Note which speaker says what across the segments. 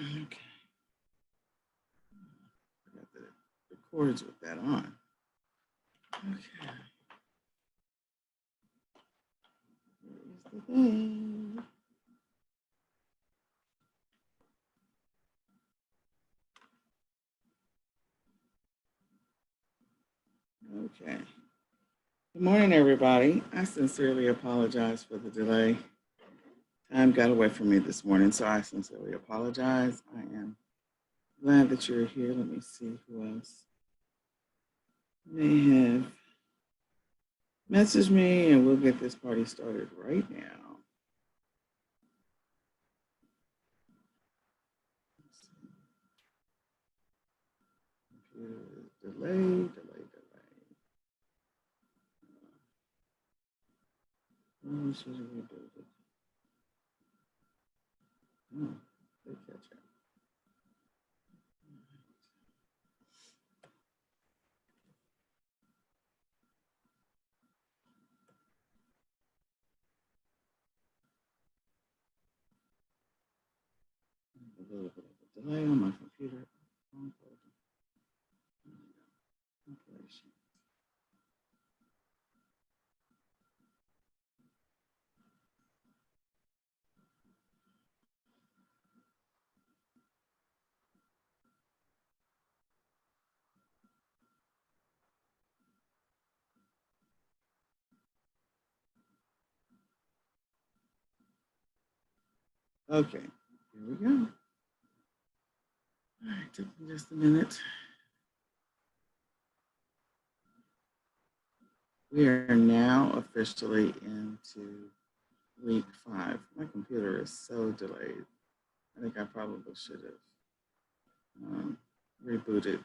Speaker 1: Okay. I got the cords with that on. Okay. Here's the thing. Okay. Good morning, everybody. I sincerely apologize for the delay. Time got away from me this morning, so I sincerely apologize. I am glad that you're here. Let me see who else may have messaged me, and we'll get this party started right now. Delay. Oh, should we do it? Oh, they catch up. A little bit of a delay on my computer. Okay, here we go. All right, took me just a minute. We are now officially into week 5. My computer is so delayed. I think I probably should have rebooted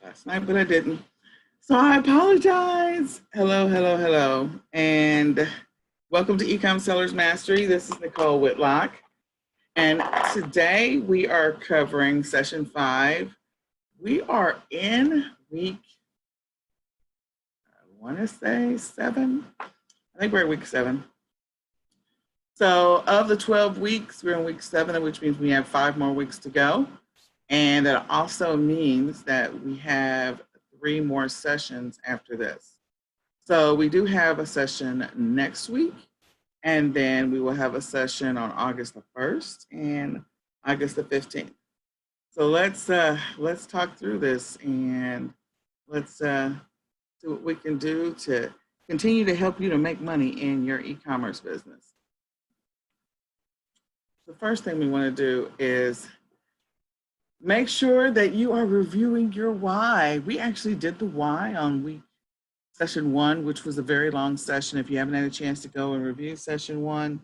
Speaker 1: last night, but I didn't. So I apologize. Hello. And welcome to eCom Sellers Mastery. This is Nicole Whitlock. And today we are covering session 5. We are in week, I want to say 7. I think we're at week 7. So of the 12 weeks, we're in week 7, which means we have 5 more weeks to go. And that also means that we have 3 more sessions after this. So we do have a session next week, and then we will have a session on August the 1st and August the 15th. So let's talk through this, and let's see what we can do to continue to help you to make money in your e-commerce business. The first thing we want to do is make sure that you are reviewing your why. We actually did the why on session 1, which was a very long session. If you haven't had a chance to go and review session 1,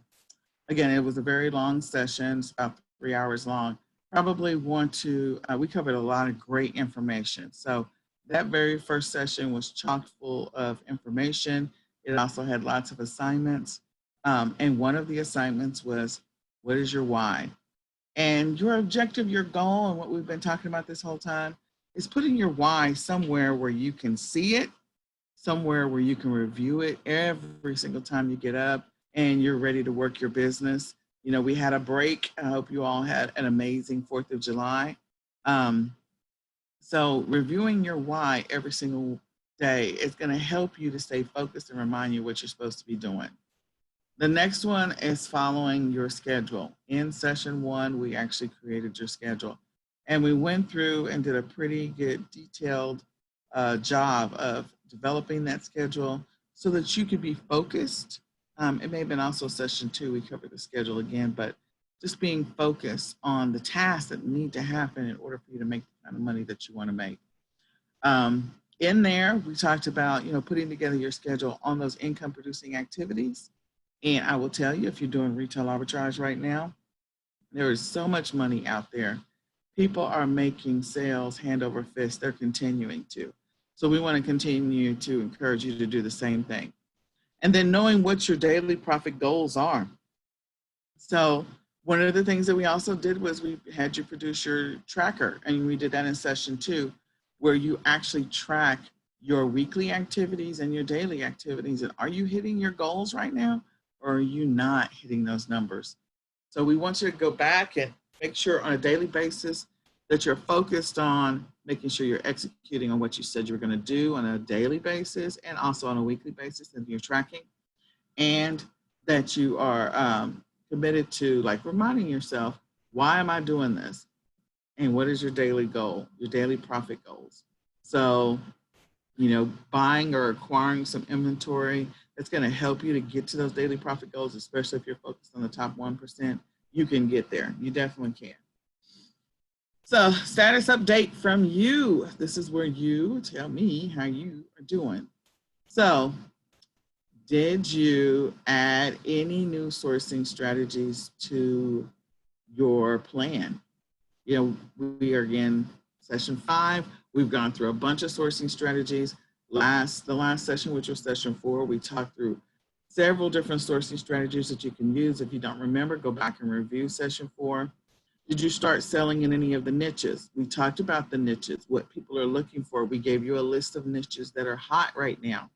Speaker 1: again, it was a very long session. It's about 3 hours long. Probably want to, we covered a lot of great information. So that very first session was chock full of information. It also had lots of assignments. And one of the assignments was, what is your why? And your objective, your goal, and what we've been talking about this whole time is putting your why somewhere where you can see it, somewhere where you can review it every single time you get up and you're ready to work your business. You know, we had a break. I hope you all had an amazing 4th of July. So reviewing your why every single day is going to help you to stay focused and remind you what you're supposed to be doing. The next one is following your schedule. In session 1, we actually created your schedule, and we went through and did a pretty good detailed job of developing that schedule so that you could be focused. It may have been also session 2, we covered the schedule again, but just being focused on the tasks that need to happen in order for you to make the kind of money that you want to make. In there, we talked about, putting together your schedule on those income producing activities. And I will tell you, if you're doing retail arbitrage right now, there is so much money out there. People are making sales hand over fist. They're continuing to. So we want to continue to encourage you to do the same thing. And then knowing what your daily profit goals are. So one of the things that we also did was we had you produce your tracker, and we did that in session 2, where you actually track your weekly activities and your daily activities. And are you hitting your goals right now? Or are you not hitting those numbers? So we want you to go back and make sure on a daily basis that you're focused on making sure you're executing on what you said you were going to do on a daily basis and also on a weekly basis if you're tracking, and that you are committed to like reminding yourself, why am I doing this? And what is your daily goal, your daily profit goals? So, you know, buying or acquiring some inventory that's going to help you to get to those daily profit goals, especially if you're focused on the top 1%, you can get there. You definitely can. So, status update from you. This is where you tell me how you are doing. So, did you add any new sourcing strategies to your plan? You know, we are in session 5. We've gone through a bunch of sourcing strategies. The last session, which was session 4, we talked through several different sourcing strategies that you can use. If you don't remember, go back and review session 4. Did you start selling in any of the niches? We talked about the niches, what people are looking for. We gave you a list of niches that are hot right now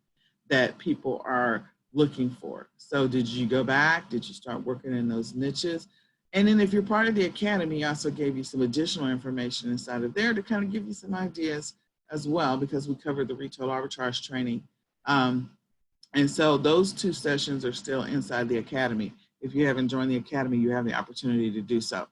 Speaker 1: that people are looking for. So did you go back? Did you start working in those niches? And then if you're part of the academy, I also gave you some additional information inside of there to kind of give you some ideas as well, because we covered the retail arbitrage training. And so those 2 sessions are still inside the academy. If you haven't joined the academy, you have the opportunity to do so.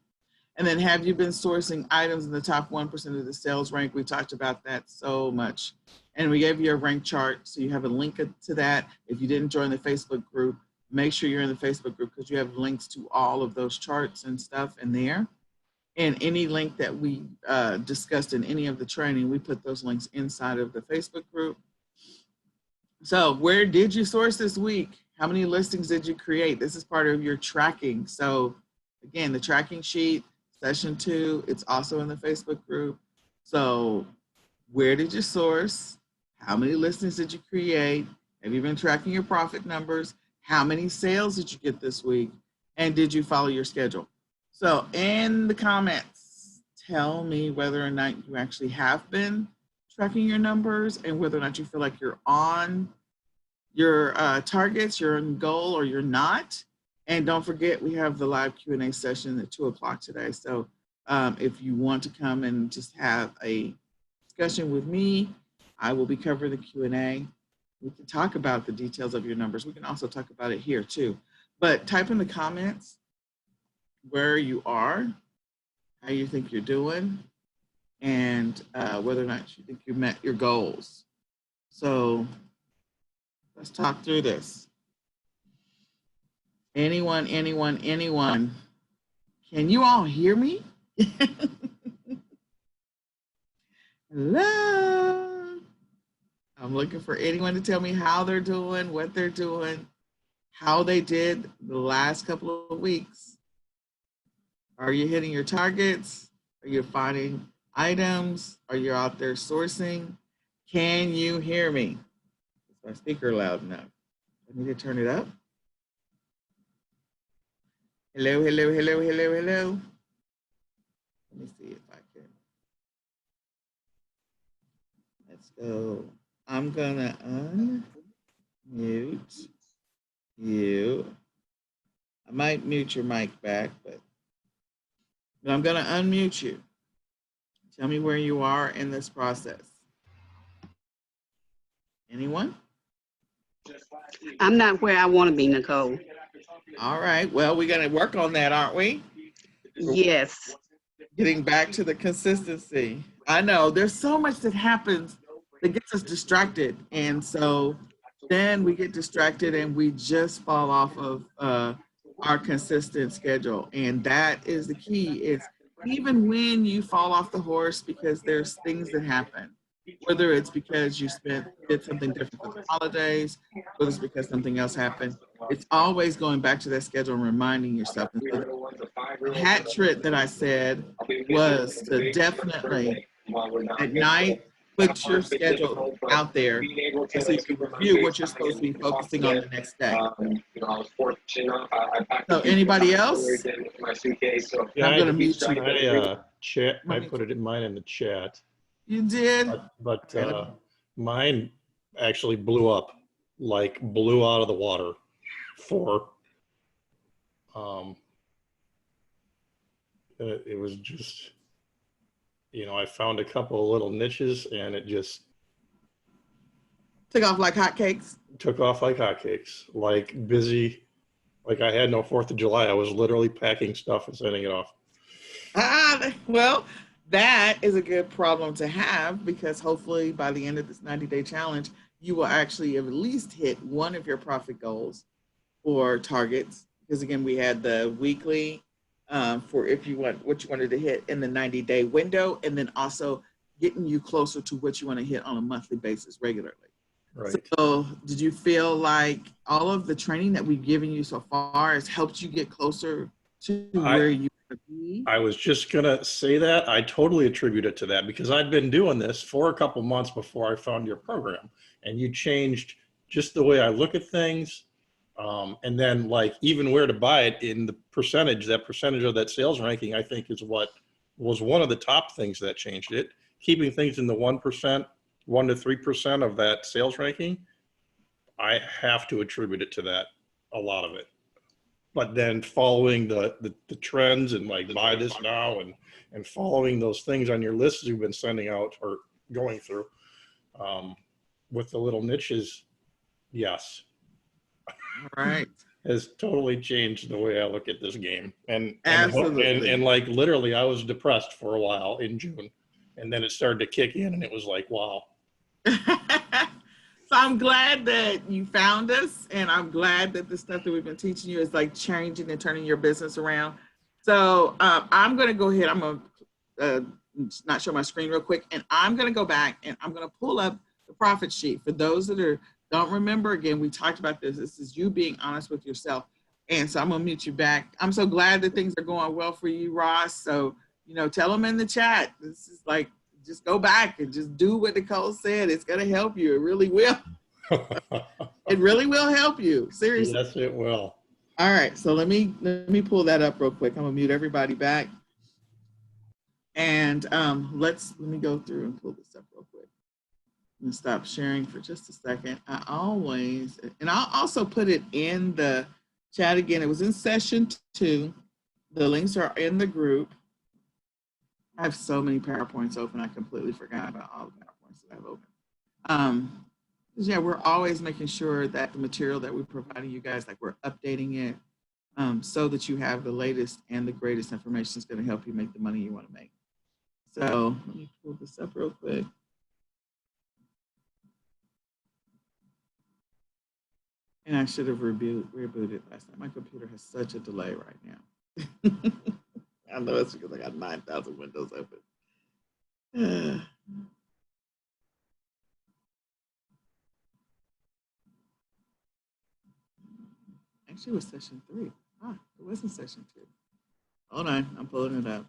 Speaker 1: And then have you been sourcing items in the top 1% of the sales rank? We talked about that so much. And we gave you a rank chart, so you have a link to that. If you didn't join the Facebook group, make sure you're in the Facebook group because you have links to all of those charts and stuff in there. And any link that we discussed in any of the training, we put those links inside of the Facebook group. So where did you source this week? How many listings did you create? This is part of your tracking. So again, the tracking sheet, session 2, it's also in the Facebook group. So where did you source? How many listings did you create? Have you been tracking your profit numbers? How many sales did you get this week? And did you follow your schedule? So in the comments, tell me whether or not you actually have been tracking your numbers and whether or not you feel like you're on your targets, you're in goal, or you're not. And don't forget, we have the live Q&A session at 2 o'clock today. So if you want to come and just have a discussion with me, I will be covering the Q&A. We can talk about the details of your numbers. We can also talk about it here too. But type in the comments where you are, how you think you're doing, and whether or not you think you met your goals. So let's talk through this. Anyone? Can you all hear me? Hello? I'm looking for anyone to tell me how they're doing, what they're doing, how they did the last couple of weeks. Are you hitting your targets? Are you finding items? Are you out there sourcing? Can you hear me? Is my speaker loud enough? I need to turn it up. Hello. Let me see if I can. Let's go. I'm gonna unmute you. I might mute your mic back, but I'm gonna unmute you. Tell me where you are in this process. Anyone?
Speaker 2: I'm not where I want to be, Nicole.
Speaker 1: All right, well, we're gonna work on that, aren't we?
Speaker 2: Yes.
Speaker 1: Getting back to the consistency. I know there's so much that happens that gets us distracted. And so then we get distracted and we just fall off of our consistent schedule. And that is the key. It's even when you fall off the horse because there's things that happen, whether it's because you did something different for the holidays, whether it's because something else happened, it's always going back to that schedule and reminding yourself. And so the hat trick that I said was to definitely at night put your schedule out there so you can review what you're supposed to be focusing on the next day. So anybody else?
Speaker 3: Yeah,
Speaker 1: I'm going to mute you.
Speaker 3: Chat. I put it in mine in the chat.
Speaker 1: You did?
Speaker 3: But mine actually blew up, like blew out of the water for It was just, I found a couple of little niches and it just
Speaker 1: Took off like hotcakes.
Speaker 3: took off like hotcakes, like busy. Like I had no 4th of July. I was literally packing stuff and sending it off.
Speaker 1: Well, that is a good problem to have because hopefully by the end of this 90-day challenge, you will actually have at least hit one of your profit goals or targets. Because again, we had the weekly for if you want what you wanted to hit in the 90-day window, and then also getting you closer to what you want to hit on a monthly basis regularly.
Speaker 3: Right.
Speaker 1: So did you feel like all of the training that we've given you so far has helped you get closer to where you want to be?
Speaker 3: I was just going to say that. I totally attribute it to that because I'd been doing this for a couple months before I found your program, and you changed just the way I look at things. And then like even where to buy it in the percentage, that percentage of that sales ranking, I think is what was one of the top things that changed it. Keeping things in the 1%, 1 to 3% of that sales ranking, I have to attribute it to that, a lot of it. But then following the trends and like buy this now and following those things on your list you've been sending out or going through with the little niches, yes.
Speaker 1: All right.
Speaker 3: Has totally changed the way I look at this game. And
Speaker 1: Absolutely.
Speaker 3: like literally I was depressed for a while in June, and then it started to kick in and it was like, wow.
Speaker 1: So I'm glad that you found us, and I'm glad that the stuff that we've been teaching you is like changing and turning your business around. So I'm going to go ahead. I'm going to not show my screen real quick, and I'm going to go back and I'm going to pull up the profit sheet. For those that don't remember, again, we talked about this. This is you being honest with yourself. And so I'm going to mute you back. I'm so glad that things are going well for you, Ross. So, tell them in the chat. This is like, just go back and just do what Nicole said. It's going to help you. It really will. It really will help you. Seriously.
Speaker 3: Yes, it will.
Speaker 1: All right. So let me pull that up real quick. I'm going to mute everybody back. And let me go through and pull this up real quick. I'm going to stop sharing for just a second. And I'll also put it in the chat again. It was in session 2. The links are in the group. I have so many PowerPoints open. I completely forgot about all the PowerPoints that I have open. Yeah, we're always making sure that the material that we're providing you guys, like we're updating it so that you have the latest and the greatest information that's going to help you make the money you want to make. So let me pull this up real quick. And I should have rebooted last night. My computer has such a delay right now. I know it's because I got 9,000 windows open. Actually, it was session 3. It wasn't session 2. Hold on, I'm pulling it up.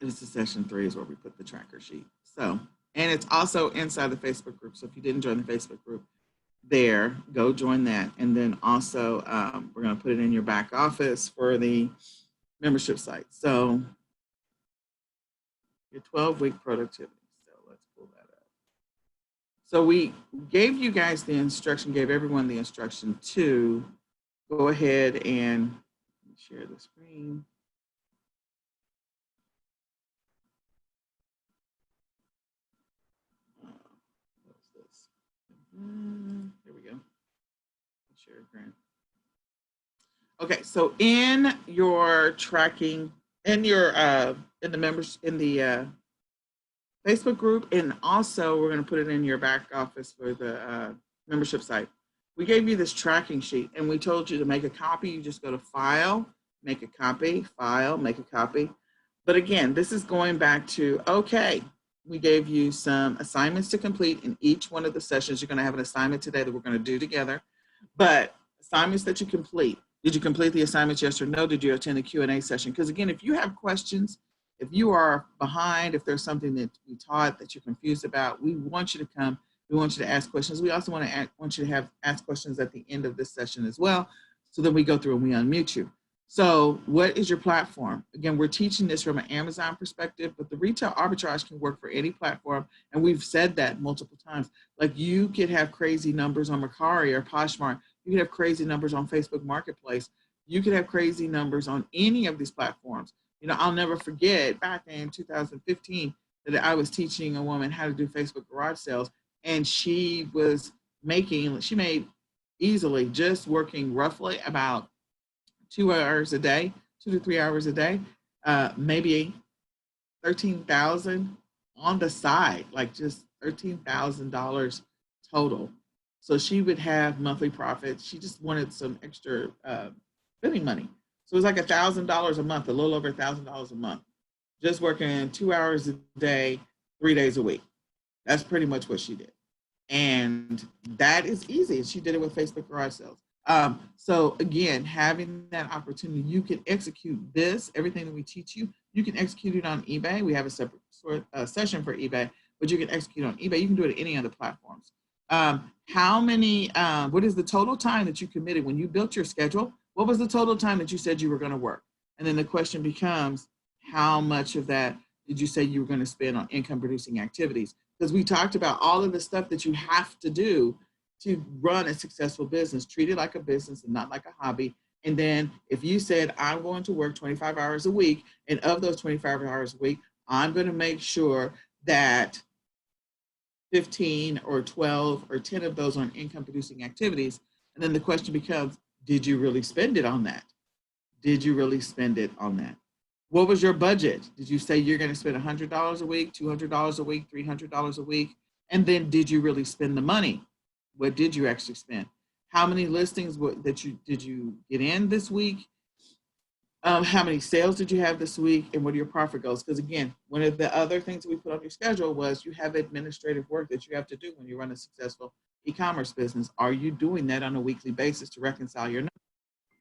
Speaker 1: This is session 3 is where we put the tracker sheet. So, and it's also inside the Facebook group. So if you didn't join the Facebook group there, go join that. And then also, we're going to put it in your back office for the membership site. So your 12-week productivity. So let's pull that up. So we gave you guys the instruction, gave everyone the instruction to go ahead and share the screen. What's this? There we go. Share grant. Okay, so in your tracking, in the members in the Facebook group, and also we're going to put it in your back office for the membership site. We gave you this tracking sheet, and we told you to make a copy. You just go to File, make a copy, File, make a copy. But again, this is going back to, okay, we gave you some assignments to complete in each one of the sessions. You're going to have an assignment today that we're going to do together. But assignments that you complete. Did you complete the assignments, yes or no? Did you attend the Q&A session? Because again, if you have questions, if you are behind, if there's something that we taught that you're confused about, we want you to come. We want you to ask questions. We also want you to ask questions at the end of this session as well. So then we go through and we unmute you. So what is your platform? Again, we're teaching this from an Amazon perspective, but the retail arbitrage can work for any platform. And we've said that multiple times. Like you could have crazy numbers on Mercari or Poshmark. You could have crazy numbers on Facebook Marketplace. You could have crazy numbers on any of these platforms. You know, I'll never forget back in 2015 that I was teaching a woman how to do Facebook garage sales, and she made easily, just working roughly about 2 hours a day, 2 to 3 hours a day, maybe 13,000 on the side, like just $13,000 total. So she would have monthly profits. She just wanted some extra spending money. So it was like $1,000 a month, a little over $1,000 a month, just working 2 hours a day, 3 days a week. That's pretty much what she did. And that is easy. She did it with Facebook garage sales. So again, having that opportunity, you can execute this, everything that we teach you, you can execute it on eBay. We have a separate session for eBay, but you can execute on eBay. You can do it at any other platforms. What is the total time that you committed when you built your schedule? What was the total time that you said you were going to work? And then the question becomes, how much of that did you say you were going to spend on income producing activities? Because we talked about all of the stuff that you have to do to run a successful business. Treat it like a business and not like a hobby. And then if you said, I'm going to work 25 hours a week, and of those 25 hours a week, I'm going to make sure that 15 or 12 or 10 of those are income producing activities. And then the question becomes, did you really spend it on that? Did you really spend it on that? What was your budget? Did you say you're going to spend $100 a week, $200 a week, $300 a week? And then did you really spend the money? What did you actually spend? How many listings did you get in this week? How many sales did you have this week? And what are your profit goals? Because again, one of the other things that we put on your schedule was you have administrative work that you have to do when you run a successful e-commerce business. Are you doing that on a weekly basis to reconcile your numbers?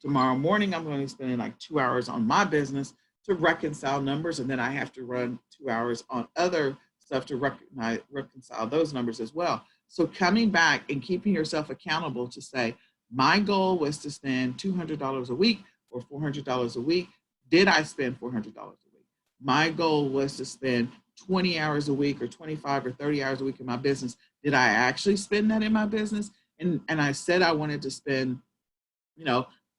Speaker 1: Tomorrow morning, I'm going to be spending like 2 hours on my business to reconcile numbers, and then I have to run 2 hours on other stuff to reconcile those numbers as well. So coming back and keeping yourself accountable to say, my goal was to spend $200 a week or $400 a week. Did I spend $400 a week? My goal was to spend 20 hours a week or 25 or 30 hours a week in my business. Did I actually spend that in my business? And I said I wanted to spend,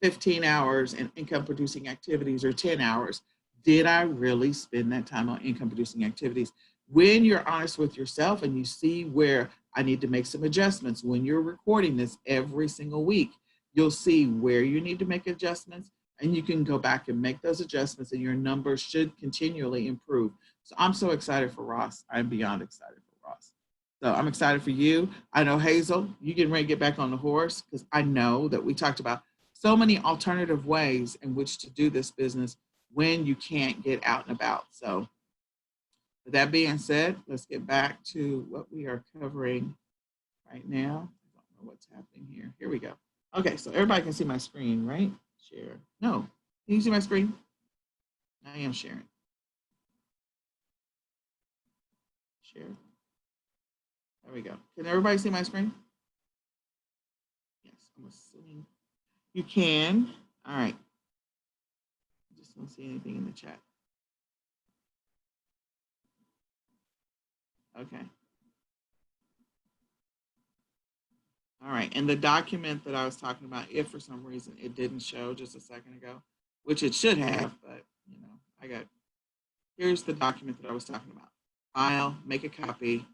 Speaker 1: 15 hours in income producing activities or 10 hours. Did I really spend that time on income producing activities? When you're honest with yourself and you see where I need to make some adjustments, when you're recording this every single week, you'll see where you need to make adjustments, and you can go back and make those adjustments, and your numbers should continually improve. So I'm so excited for Ross. I'm beyond excited for Ross. So I'm excited for you. I know Hazel, you getting ready to get back on the horse, because I know that we talked about so many alternative ways in which to do this business when you can't get out and about. So with that being said, let's get back to what we are covering right now. I don't know what's happening here. Here we go. Okay, so everybody can see my screen, right? Share. No, can you see my screen? I am sharing. Share. There we go. Can everybody see my screen? Yes, I'm assuming you can. All right. I just don't see anything in the chat. Okay. All right, and the document that I was talking about, if for some reason it didn't show just a second ago, which it should have, but here's the document that I was talking about. File, make a copy,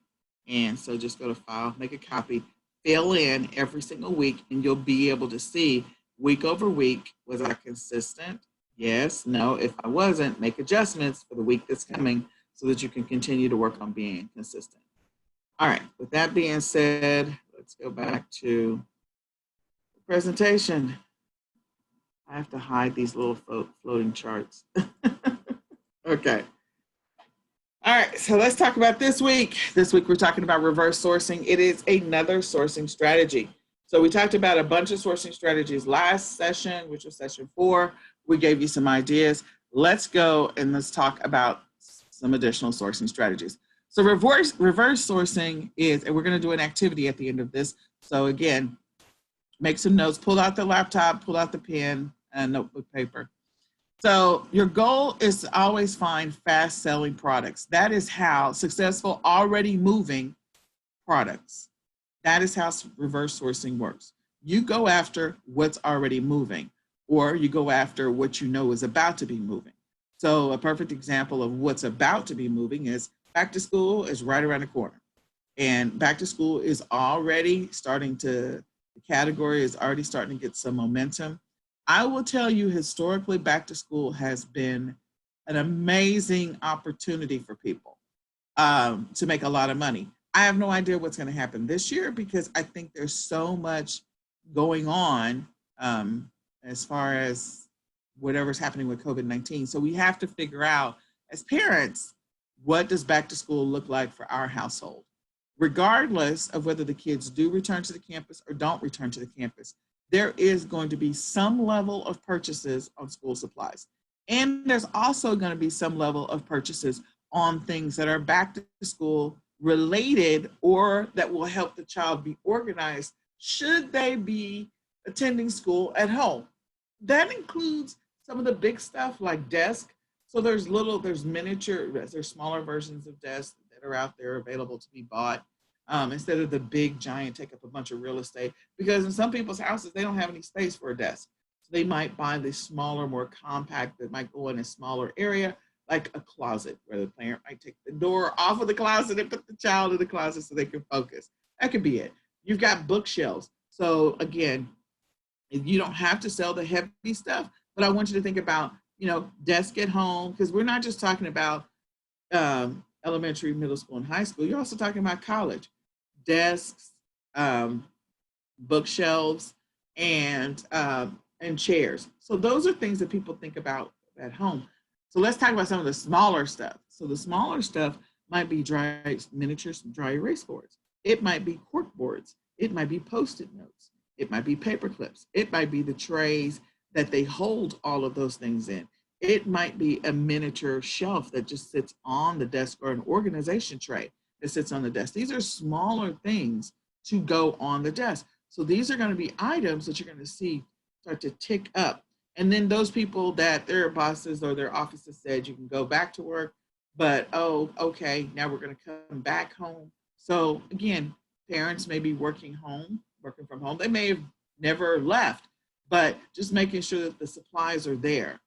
Speaker 1: and so just go to File, make a copy, fill in every single week, and you'll be able to see week over week, was I consistent? Yes, no. If I wasn't, make adjustments for the week that's coming so that you can continue to work on being consistent. All right, with that being said, let's go back to the presentation. I have to hide these little floating charts. Okay. All right, so let's talk about this week. This week we're talking about reverse sourcing. It is another sourcing strategy. So we talked about a bunch of sourcing strategies last session, which was session 4. We gave you some ideas. Let's go and let's talk about some additional sourcing strategies. So reverse sourcing is, and we're going to do an activity at the end of this. So again, make some notes, pull out the laptop, pull out the pen and notebook paper. So your goal is to always find fast selling products. That is how successful, already moving products. That is how reverse sourcing works. You go after what's already moving. or you go after what you know is about to be moving. So a perfect example of what's about to be moving is back to school is right around the corner. And back to school is already starting to, the category is already starting to get some momentum. I will tell you, historically, back to school has been an amazing opportunity for people to make a lot of money. I have no idea what's going to happen this year because I think there's so much going on as far as whatever's happening with COVID-19. So we have to figure out as parents, what does back to school look like for our household? Regardless of whether the kids do return to the campus or don't return to the campus, there is going to be some level of purchases on school supplies. And there's also going to be some level of purchases on things that are back to school related or that will help the child be organized should they be attending school at home. That includes some of the big stuff like desk. So there's miniature, there's smaller versions of desks that are out there available to be bought instead of the big giant take up a bunch of real estate. Because in some people's houses, they don't have any space for a desk. So they might buy the smaller, more compact that might go in a smaller area, like a closet, where the parent might take the door off of the closet and put the child in the closet so they can focus. That could be it. You've got bookshelves. So again, you don't have to sell the heavy stuff, but I want you to think about, desk at home, because we're not just talking about elementary, middle school, and high school. You're also talking about college. Desks, bookshelves, and chairs. So those are things that people think about at home. So let's talk about some of the smaller stuff. So the smaller stuff might be miniatures, dry erase boards. It might be cork boards. It might be Post-it notes. It might be paper clips. It might be the trays that they hold all of those things in. It might be a miniature shelf that just sits on the desk, or an organization tray that sits on the desk. These are smaller things to go on the desk. So these are going to be items that you're going to see start to tick up. And then those people that their bosses or their offices said you can go back to work, but oh, okay, now we're going to come back home. So again, parents may be working from home. They may have never left, but just making sure that the supplies are there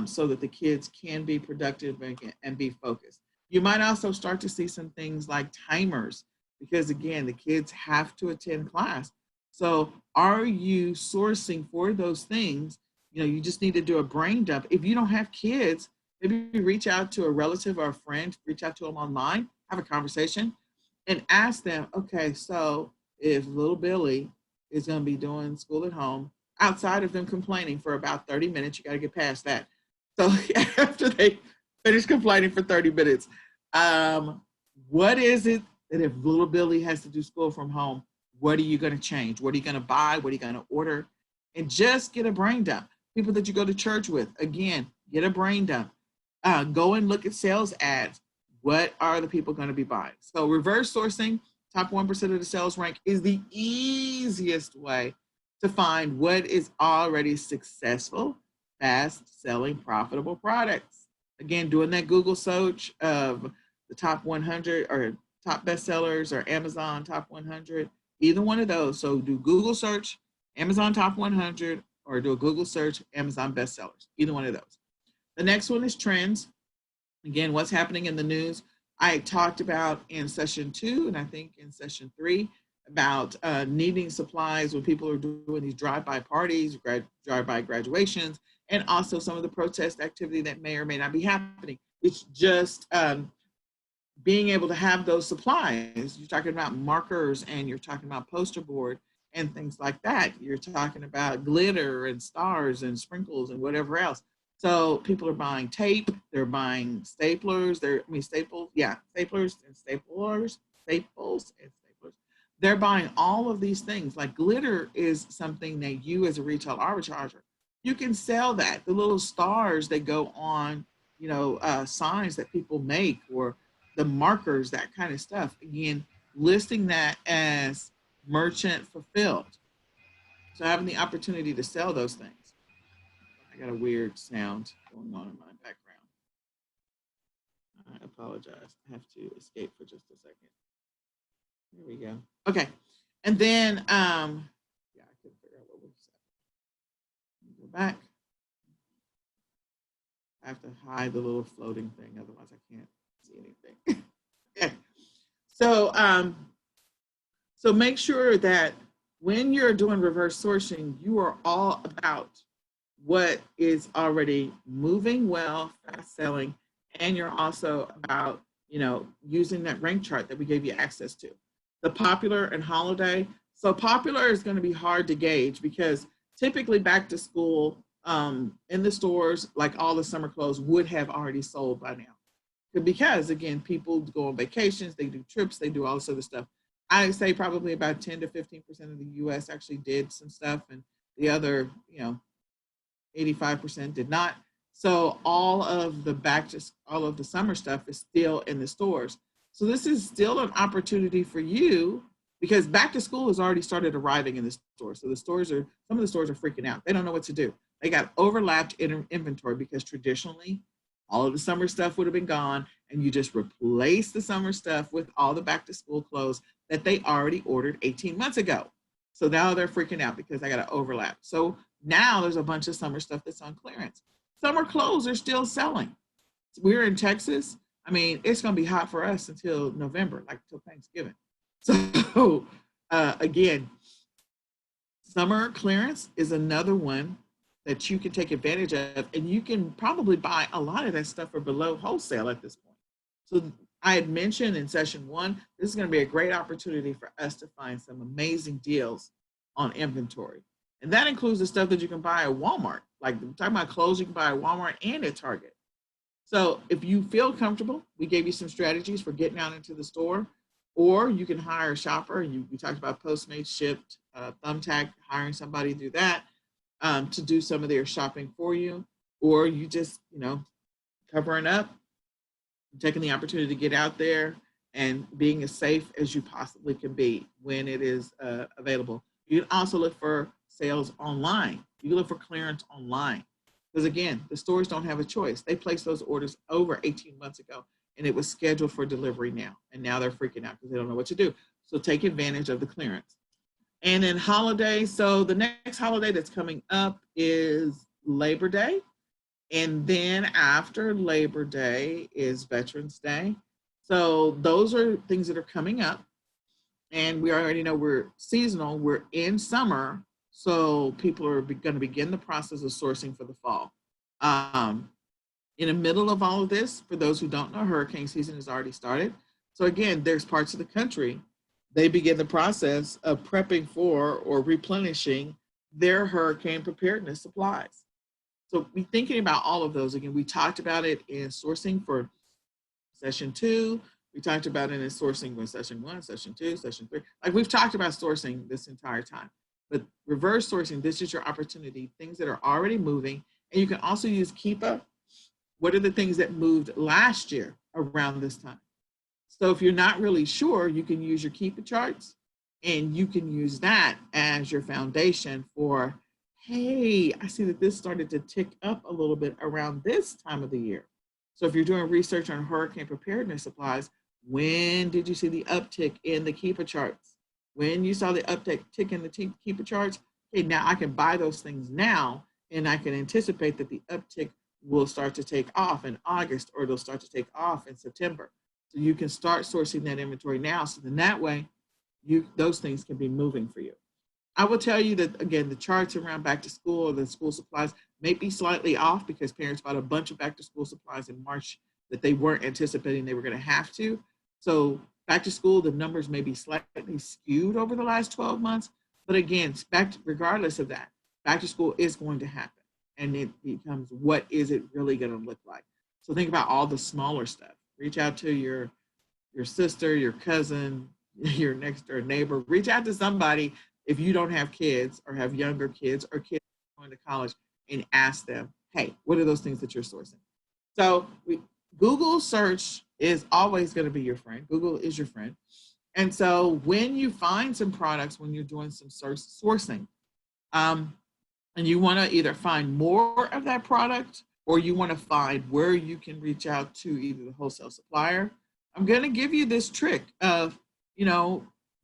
Speaker 1: so that the kids can be productive and be focused. You might also start to see some things like timers, because again, the kids have to attend class. So are you sourcing for those things? You just need to do a brain dump. If you don't have kids, maybe reach out to a relative or a friend, reach out to them online, have a conversation, and ask them, okay, so if little Billy is going to be doing school at home, outside of them complaining for about 30 minutes, you got to get past that. So after they finish complaining for 30 minutes, what is it that if little Billy has to do school from home, what are you going to change? What are you going to buy? What are you going to order? And just get a brain dump. People that you go to church with, again, get a brain dump. Go and look at sales ads. What are the people going to be buying? So reverse sourcing, top 1% of the sales rank, is the easiest way to find what is already successful, fast-selling, profitable products. Again, doing that Google search of the top 100 or top bestsellers, or Amazon top 100, either one of those. So do Google search, Amazon top 100, or do a Google search, Amazon bestsellers, either one of those. The next one is trends. Again, what's happening in the news. I talked about in session 2, and I think in session 3, about needing supplies when people are doing these drive-by parties, drive-by graduations, and also some of the protest activity that may or may not be happening. It's just being able to have those supplies. You're talking about markers, and you're talking about poster board and things like that. You're talking about glitter and stars and sprinkles and whatever else. So people are buying tape, they're buying staplers, staples and staples. They're buying all of these things. Like glitter is something that you as a retail arbitrager, you can sell that. The little stars that go on, signs that people make, or the markers, that kind of stuff. Again, listing that as merchant fulfilled. So having the opportunity to sell those things. I got a weird sound going on in my background. I apologize. I have to escape for just a second. Here we go. Okay. And then, yeah, I couldn't figure out what was happening. Go back. I have to hide the little floating thing, otherwise I can't see anything. Okay. So, so make sure that when you're doing reverse sourcing, you are all about what is already moving well, fast selling, and you're also about, using that rank chart that we gave you access to. The popular and holiday. So popular is going to be hard to gauge because typically back to school in the stores, like all the summer clothes would have already sold by now. Because again, people go on vacations, they do trips, they do all this other stuff. I say probably about 10 to 15% of the US actually did some stuff, and the other, 85% did not. So all of the summer stuff is still in the stores. So this is still an opportunity for you because back to school has already started arriving in the store. So some of the stores are freaking out. They don't know what to do. They got overlapped inventory because traditionally all of the summer stuff would have been gone and you just replace the summer stuff with all the back to school clothes that they already ordered 18 months ago. So now they're freaking out because I got to overlap. So now there's a bunch of summer stuff that's on clearance. Summer clothes are still selling. We're in Texas. I mean, it's going to be hot for us until November, like until Thanksgiving. So again, summer clearance is another one that you can take advantage of, and you can probably buy a lot of that stuff for below wholesale at this point. So I had mentioned in session 1, this is going to be a great opportunity for us to find some amazing deals on inventory. And that includes the stuff that you can buy at Walmart. Like we're talking about clothes you can buy at Walmart and at Target. So if you feel comfortable, we gave you some strategies for getting out into the store, or you can hire a shopper. We talked about Postmates, Shipped, Thumbtack, hiring somebody to do that. To do some of their shopping for you, or you just, covering up, taking the opportunity to get out there and being as safe as you possibly can be when it is available. You can also look for sales online. You can look for clearance online. Because again, the stores don't have a choice. They placed those orders over 18 months ago and it was scheduled for delivery now. And now they're freaking out because they don't know what to do. So take advantage of the clearance. And then holidays. So the next holiday that's coming up is Labor Day. And then after Labor Day is Veterans Day. So those are things that are coming up. And we already know we're seasonal, we're in summer. So people are going to begin the process of sourcing for the fall. In the middle of all of this, for those who don't know, hurricane season has already started. So again, there's parts of the country they begin the process of prepping for or replenishing their hurricane preparedness supplies. So be thinking about all of those. Again, we talked about it in sourcing for session 2. We talked about it in sourcing in session 1, session 2, session 3. Like we've talked about sourcing this entire time. But reverse sourcing, this is your opportunity, things that are already moving. And you can also use Keepa. What are the things that moved last year around this time? So if you're not really sure, you can use your Keepa charts and you can use that as your foundation for, hey, I see that this started to tick up a little bit around this time of the year. So if you're doing research on hurricane preparedness supplies, when did you see the uptick in the Keepa charts? When you saw the uptick in the Keepa charts, okay, now I can buy those things now and I can anticipate that the uptick will start to take off in August or it'll start to take off in September. So you can start sourcing that inventory now. So then that way, those things can be moving for you. I will tell you that, again, the charts around back to school or the school supplies may be slightly off because parents bought a bunch of back to school supplies in March that they weren't anticipating they were going to have to. So back to school, the numbers may be slightly skewed over the last 12 months. But again, regardless of that, back to school is going to happen. And it becomes, what is it really going to look like? So think about all the smaller stuff. Reach out to your sister, your cousin, your next door neighbor. Reach out to somebody if you don't have kids or have younger kids or kids going to college and ask them, hey, what are those things that you're sourcing? So Google search is always going to be your friend. Google is your friend. And so when you find some products, when you're doing some sourcing, and you want to either find more of that product or you want to find where you can reach out to either the wholesale supplier, I'm going to give you this trick of,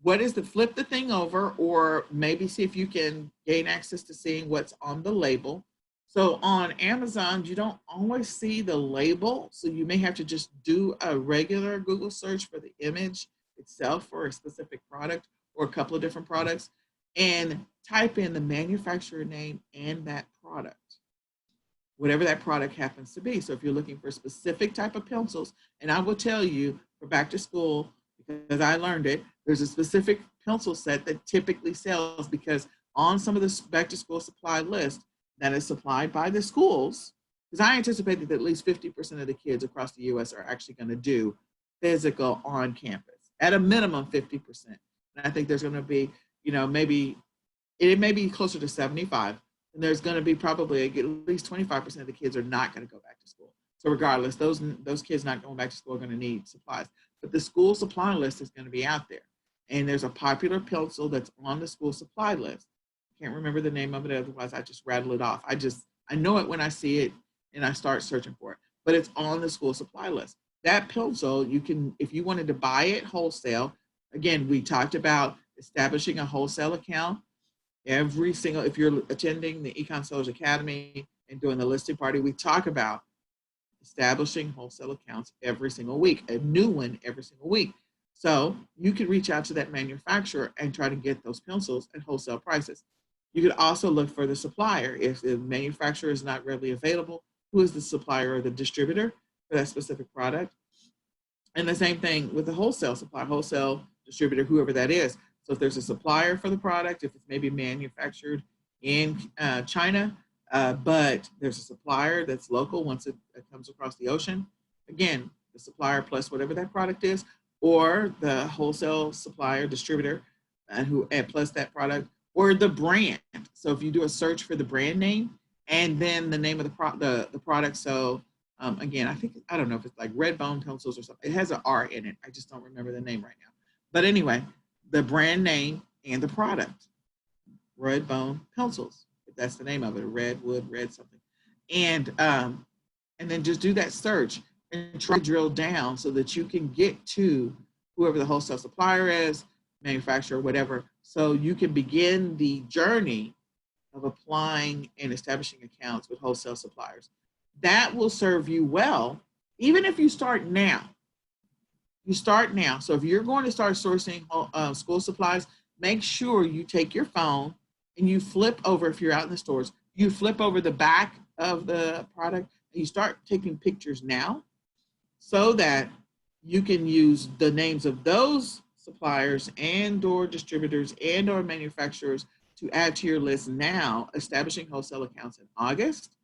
Speaker 1: what is the flip the thing over, or maybe see if you can gain access to seeing what's on the label. So on Amazon, you don't always see the label. So you may have to just do a regular Google search for the image itself for a specific product or a couple of different products and type in the manufacturer name and that product, whatever that product happens to be. So if you're looking for a specific type of pencils, and I will tell you for back to school, because I learned it, there's a specific pencil set that typically sells because on some of the back to school supply list that is supplied by the schools, because I anticipated that at least 50% of the kids across the US are actually going to do physical on campus, at a minimum 50%. And I think there's going to be, maybe it may be closer to 75. And there's going to be probably at least 25% of the kids are not going to go back to school. So regardless, those kids not going back to school are going to need supplies. But the school supply list is going to be out there. And there's a popular pencil that's on the school supply list. Can't remember the name of it, otherwise I just rattle it off. I know it when I see it and I start searching for it. But it's on the school supply list. That pencil, you can, if you wanted to buy it wholesale, again, we talked about establishing a wholesale account. If you're attending the eCom Sellers Academy and doing the listing party, we talk about establishing wholesale accounts every single week, a new one every single week. So you could reach out to that manufacturer and try to get those pencils at wholesale prices. You could also look for the supplier. If the manufacturer is not readily available, who is the supplier or the distributor for that specific product? And the same thing with the wholesale supplier, wholesale distributor, whoever that is. So if there's a supplier for the product, if it's maybe manufactured in China, but there's a supplier that's local once it comes across the ocean, again, the supplier plus whatever that product is, or the wholesale supplier, distributor, and plus that product, or the brand. So if you do a search for the brand name and then the name of the product. So again, I don't know if it's like Redbone pencils or something. It has an R in it. I just don't remember the name right now. But anyway, the brand name and the product, Redbone pencils, if that's the name of it, Redwood, Red something. And then just do that search and try to drill down so that you can get to whoever the wholesale supplier is, manufacturer, whatever, so you can begin the journey of applying and establishing accounts with wholesale suppliers. That will serve you well, even if you start now. You start now. So if you're going to start sourcing school supplies, make sure you take your phone and you flip over, if you're out in the stores, you flip over the back of the product and you start taking pictures now so that you can use the names of those suppliers and or distributors and or manufacturers to add to your list now, establishing wholesale accounts in August,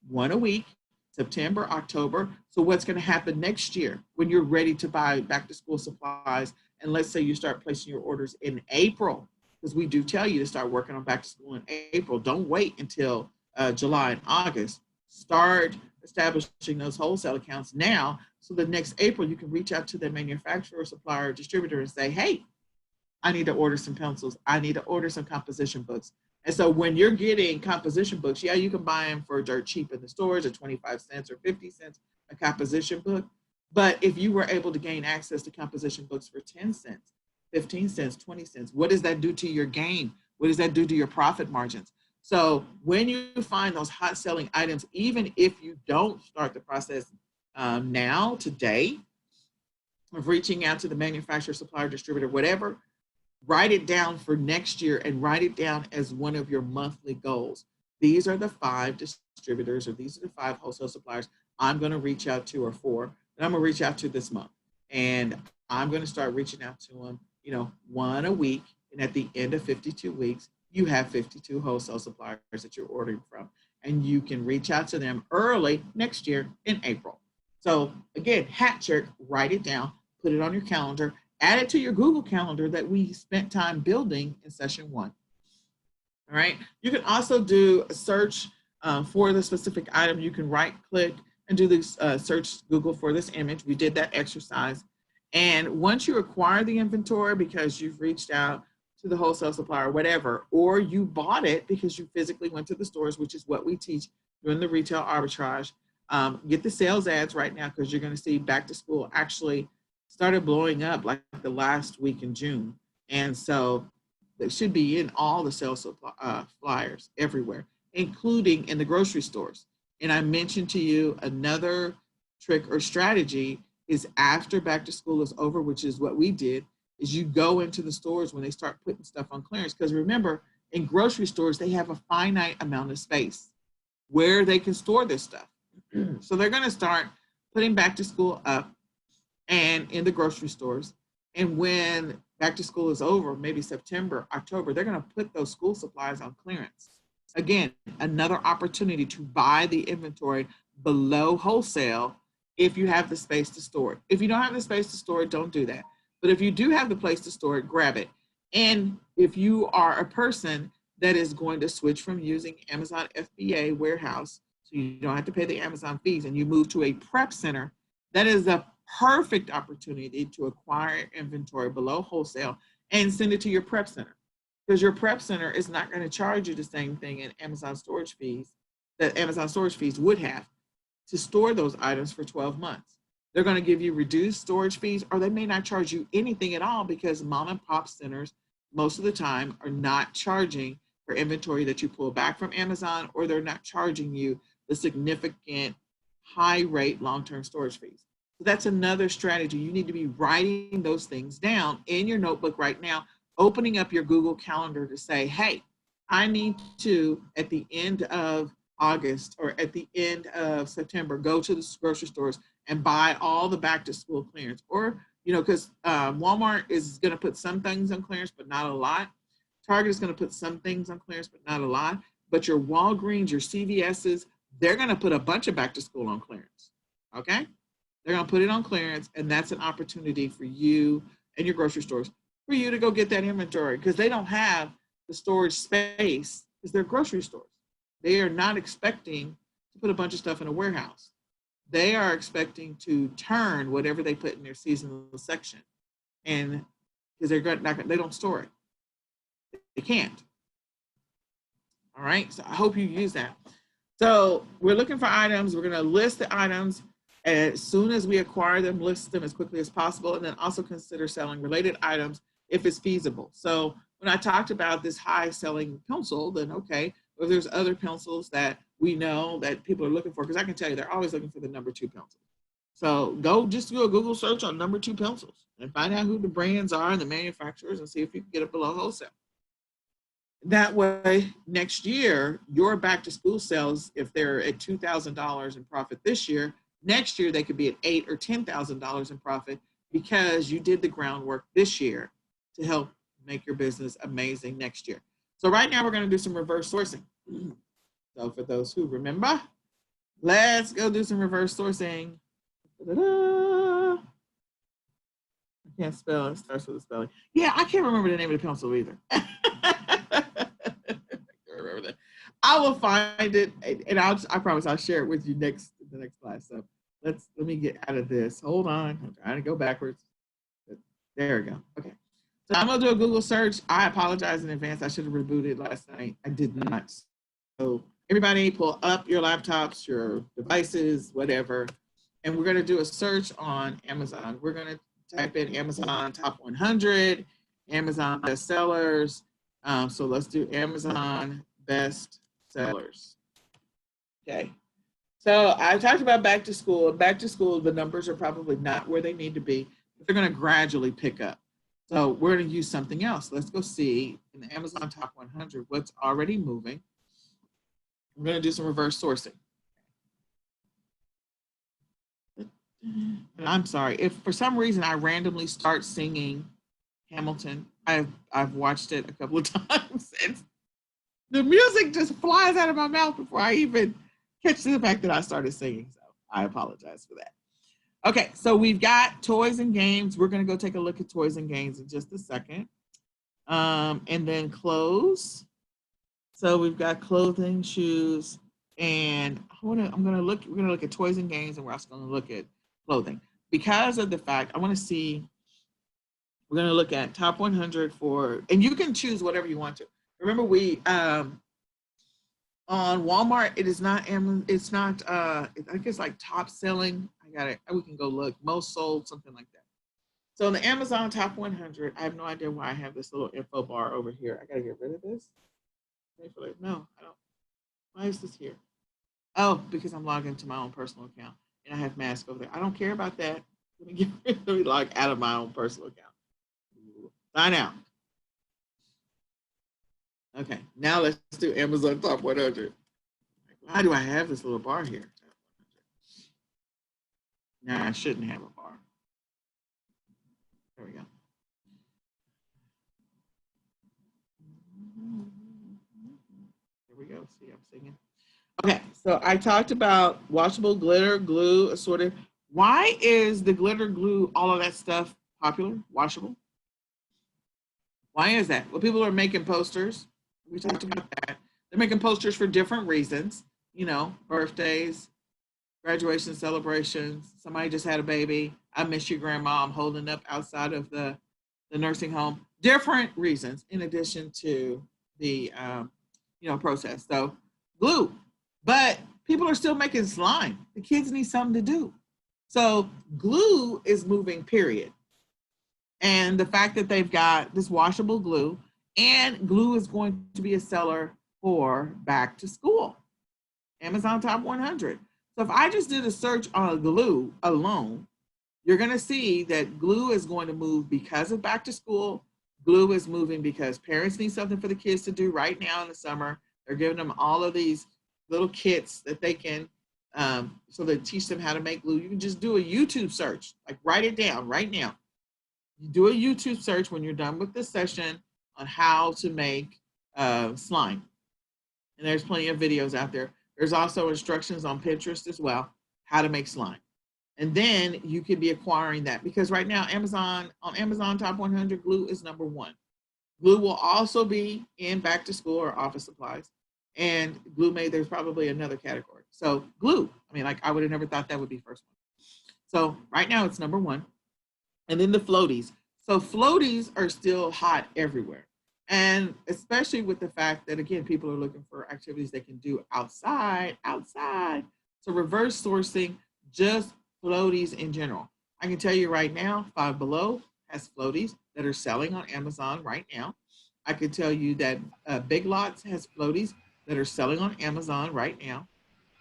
Speaker 1: one a week, September, October. So what's going to happen next year when you're ready to buy back to school supplies? And let's say you start placing your orders in April, because we do tell you to start working on back to school in April. Don't wait until July and August. Start establishing those wholesale accounts now so that next April you can reach out to the manufacturer, supplier, distributor and say, hey, I need to order some pencils. I need to order some composition books. And so when you're getting composition books, yeah, you can buy them for dirt cheap in the stores at 25 cents or 50 cents a composition book. But if you were able to gain access to composition books for 10 cents, 15 cents, 20 cents, what does that do to your gain? What does that do to your profit margins? So when you find those hot selling items, even if you don't start the process now, today, of reaching out to the manufacturer, supplier, distributor, whatever, write it down for next year and write it down as one of your monthly goals. These are the 5 distributors, or these are the 5 wholesale suppliers I'm going to reach out to, or 4 that I'm going to reach out to this month. And I'm going to start reaching out to them, one a week. And at the end of 52 weeks, you have 52 wholesale suppliers that you're ordering from. And you can reach out to them early next year in April. So again, hat trick, write it down, put it on your calendar, add it to your Google Calendar that we spent time building in session 1. All right. You can also do a search for the specific item. You can right click and do this search Google for this image. We did that exercise. And once you acquire the inventory because you've reached out to the wholesale supplier, whatever, or you bought it because you physically went to the stores, which is what we teach during the retail arbitrage, get the sales ads right now, because you're going to see back to school actually started blowing up like the last week in June. And so they should be in all the sales flyers everywhere. including in the grocery stores. And I mentioned to you another trick or strategy is after back to school is over, which is what we did, is you go into the stores when they start putting stuff on clearance. Because remember, in grocery stores, they have a finite amount of space where they can store this stuff. So they're going to start putting back to school up and in the grocery stores. And when back to school is over, maybe September, October, they're going to put those school supplies on clearance. Again, another opportunity to buy the inventory below wholesale if you have the space to store it. If you don't have the space to store it, don't do that. But if you do have the place to store it, grab it. And if you are a person that is going to switch from using Amazon FBA warehouse, so you don't have to pay the Amazon fees, and you move to a prep center, that is a perfect opportunity to acquire inventory below wholesale and send it to your prep center. Because your prep center is not going to charge you the same thing in Amazon storage fees that Amazon storage fees would have to store those items for 12 months. They're going to give you reduced storage fees, or they may not charge you anything at all, because mom and pop centers most of the time are not charging for inventory that you pull back from Amazon, or they're not charging you the significant high rate long-term storage fees. So that's another strategy. You need to be writing those things down in your notebook right now, opening up your Google Calendar to say, hey, I need to, at the end of August or at the end of September, go to the grocery stores and buy all the back to school clearance. Or, you know, because Walmart is going to put some things on clearance, but not a lot. Target is going to put some things on clearance, but not a lot. But your Walgreens, your CVS's, they're going to put a bunch of back to school on clearance. Okay? They're going to put it on clearance, and that's an opportunity for you and your grocery stores for you to go get that inventory, because they don't have the storage space because they're grocery stores. They are not expecting to put a bunch of stuff in a warehouse. They are expecting to turn whatever they put in their seasonal section, and because they don't store it. They can't. All right, so I hope you use that. So we're looking for items. We're going to list the items as soon as we acquire them, list them as quickly as possible, and then also consider selling related items if it's feasible. So when I talked about this high selling pencil, then okay, if there's other pencils that we know that people are looking for, because I can tell you they're always looking for the number 2 pencil. So just do a Google search on number 2 pencils and find out who the brands are and the manufacturers and see if you can get it below wholesale. That way, next year, your back to school sales, if they're at $2,000 in profit this year, next year they could be at $8,000 or $10,000 in profit, because you did the groundwork this year to help make your business amazing next year. So right now we're going to do some reverse sourcing. So for those who remember, let's go do some reverse sourcing. Da-da-da. I can't spell. It starts with a spelling. Yeah, I can't remember the name of the pencil either. Remember that. I will find it, and I promise I'll share it with you the next class. So let me get out of this. Hold on, I'm trying to go backwards. There we go. Okay, so I'm gonna do a Google search. I apologize in advance. I should have rebooted last night. I did not. So everybody, pull up your laptops, your devices, whatever, and we're gonna do a search on Amazon. We're gonna type in Amazon top 100, Amazon bestsellers. So let's do Amazon best sellers. Okay. So I talked about back to school. Back to school, the numbers are probably not where they need to be, but they're going to gradually pick up. So we're going to use something else. Let's go see in the Amazon top 100 what's already moving. I'm going to do some reverse sourcing. And I'm sorry if for some reason I randomly start singing Hamilton. I've watched it a couple of times, and the music just flies out of my mouth before I even catch the fact that I started singing. So I apologize for that. Okay, so we've got toys and games. We're going to go take a look at toys and games in just a second. And then clothes. So we've got clothing, shoes, and we're going to look at toys and games, and we're also going to look at clothing. Because of the fact, I want to see, we're going to look at top 100 for, and you can choose whatever you want to. Remember, we on Walmart, it is not Amazon. It's not. I think it's like top selling. I got it. We can go look. Most sold, something like that. So in the Amazon top 100, I have no idea why I have this little info bar over here. I got to get rid of this. No, I don't. Why is this here? Oh, because I'm logged into my own personal account and I have mask over there. I don't care about that. Let me log out of my own personal account. Sign out. Okay, now let's do Amazon Top 100. Why do I have this little bar here? Nah, I shouldn't have a bar. There we go. There we go. See, I'm singing. Okay, so I talked about washable glitter, glue, assorted. Why is the glitter, glue, all of that stuff popular, washable? Why is that? Well, people are making posters. We talked about that. They're making posters for different reasons, birthdays, graduation celebrations. Somebody just had a baby. I miss you, grandma. I'm holding up outside of the nursing home. Different reasons in addition to the, process. So glue, but people are still making slime. The kids need something to do. So glue is moving, period. And the fact that they've got this washable glue, and glue is going to be a seller for back to school. Amazon Top 100. So if I just did a search on glue alone, you're going to see that glue is going to move because of back to school. Glue is moving because parents need something for the kids to do right now in the summer. They're giving them all of these little kits that they can, so they teach them how to make glue. You can just do a YouTube search, like write it down right now. You do a YouTube search when you're done with this session on how to make slime. And there's plenty of videos out there. There's also instructions on Pinterest as well, how to make slime. And then you could be acquiring that because right now on Amazon Top 100, glue is number one. Glue will also be in back to school or office supplies. And glue there's probably another category. So glue, I would have never thought that would be first one. So right now it's number one. And then the floaties. So floaties are still hot everywhere. And especially with the fact that, again, people are looking for activities they can do outside. So reverse sourcing just floaties in general. I can tell you right now, Five Below has floaties that are selling on Amazon right now. I can tell you that Big Lots has floaties that are selling on Amazon right now.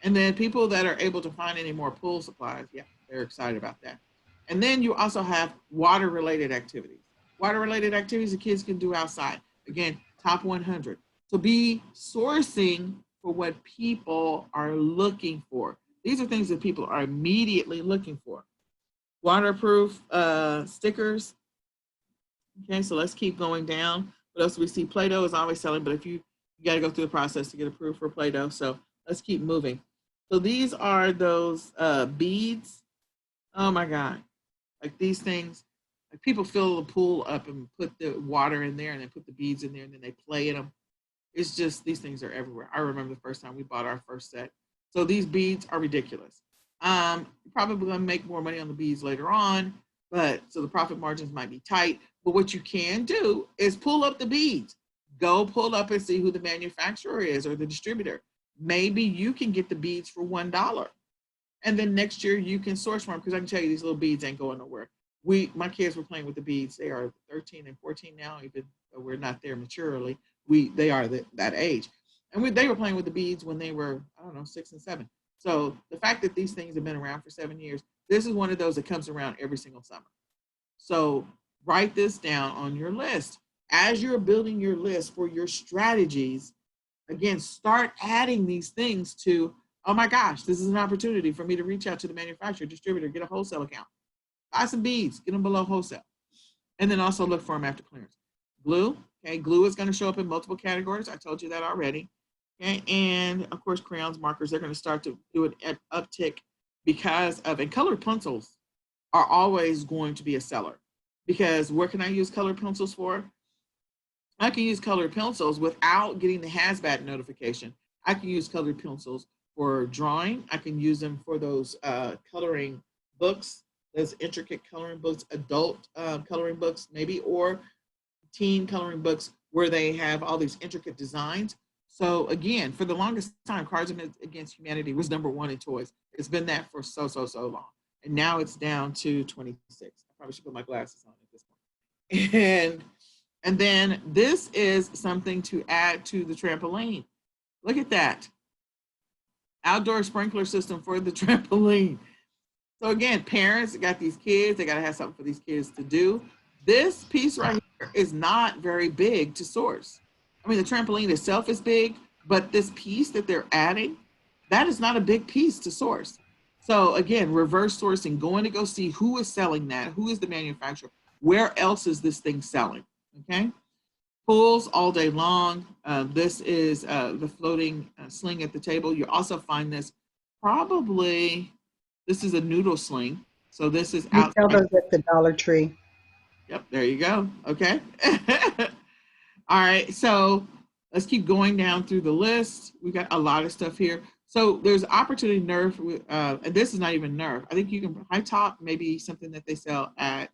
Speaker 1: And then people that are able to find any more pool supplies, yeah, they're excited about that. And then you also have water-related activities. Water-related activities the kids can do outside. Again, Top 100. So be sourcing for what people are looking for. These are things that people are immediately looking for. Waterproof stickers. Okay, so let's keep going down. What else do we see? Play-Doh is always selling, but if you got to go through the process to get approved for Play-Doh. So let's keep moving. So these are those beads. Oh my God. Like these things, like people fill the pool up and put the water in there and then put the beads in there and then they play in them. It's just, these things are everywhere. I remember the first time we bought our first set. So these beads are ridiculous. Probably gonna make more money on the beads later on, but so the profit margins might be tight. But what you can do is pull up the beads. Go pull up and see who the manufacturer is or the distributor. Maybe you can get the beads for $1. And then next year you can source from them, because I can tell you these little beads ain't going nowhere. My kids were playing with the beads. They are 13 and 14 now, even though we're not there maturely. They are that age. And they were playing with the beads when they were, 6 and 7. So the fact that these things have been around for 7 years, this is one of those that comes around every single summer. So write this down on your list. As you're building your list for your strategies, again, start adding these things to, oh my gosh, this is an opportunity for me to reach out to the manufacturer, distributor, get a wholesale account, buy some beads, get them below wholesale. And then also look for them after clearance. Glue, okay, glue is going to show up in multiple categories. I told you that already. Okay, and of course, crayons, markers, they're going to start to do an uptick because of, and colored pencils are always going to be a seller. Because what can I use colored pencils for? I can use colored pencils without getting the HAZBAT notification. I can use colored pencils for drawing. I can use them for those coloring books, those intricate coloring books, adult coloring books maybe, or teen coloring books where they have all these intricate designs. So again, for the longest time, Cards Against Humanity was #1 in toys. It's been that for so long. And now it's down to 26. I probably should put my glasses on at this point. And then this is something to add to the trampoline. Look at that. outdoor sprinkler system for the trampoline. So again, parents got these kids, they got to have something for these kids to do. This piece right here is not very big to source. I mean, the trampoline itself is big, but this piece that they're adding, that is not a big piece to source. So again, reverse sourcing, going to go see who is selling that, who is the manufacturer, where else is this thing selling, okay? Pulls all day long. This is the floating sling at the table. You also find this probably, this is a noodle sling. So this is
Speaker 4: You
Speaker 1: out.
Speaker 4: sell those at the Dollar Tree.
Speaker 1: Yep, there you go. Okay. All right, so let's keep going down through the list. We got a lot of stuff here. So there's opportunity Nerf, and this is not even Nerf. I think you can, high top, maybe something that they sell at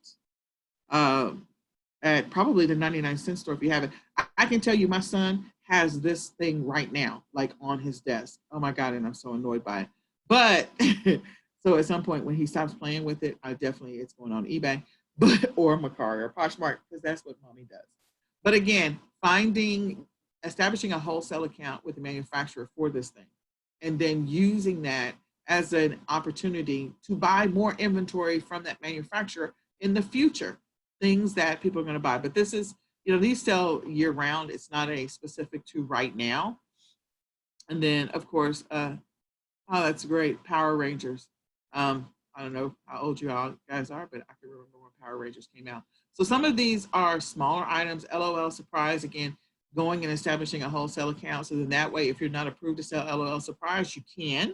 Speaker 1: probably the 99-cent store if you have it. I can tell you my son has this thing right now, like on his desk. Oh my God, and I'm so annoyed by it. But so at some point when he stops playing with it, it's going on eBay or Mercari or Poshmark, because that's what mommy does. But again, establishing a wholesale account with the manufacturer for this thing, and then using that as an opportunity to buy more inventory from that manufacturer in the future, things that people are going to buy. But this is, these sell year round. It's not a specific to right now. And then of course, oh, that's great. Power Rangers. I don't know how old you all guys are, but I can remember when Power Rangers came out. So some of these are smaller items. LOL Surprise, again, going and establishing a wholesale account. So then that way, if you're not approved to sell LOL Surprise, you can.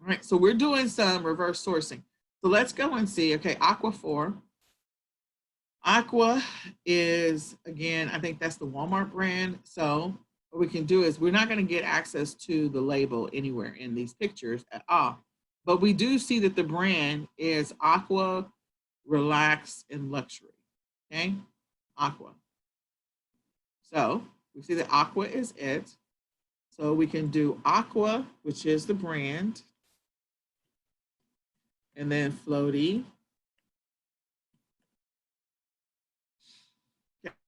Speaker 1: All right, so we're doing some reverse sourcing. So let's go and see, okay, Aqua 4. Aqua is, again, I think that's the Walmart brand. So what we can do is we're not going to get access to the label anywhere in these pictures at all. But we do see that the brand is Aqua, Relax, and Luxury, okay? Aqua. So we see that Aqua is it. So we can do Aqua, which is the brand, and then Floaty.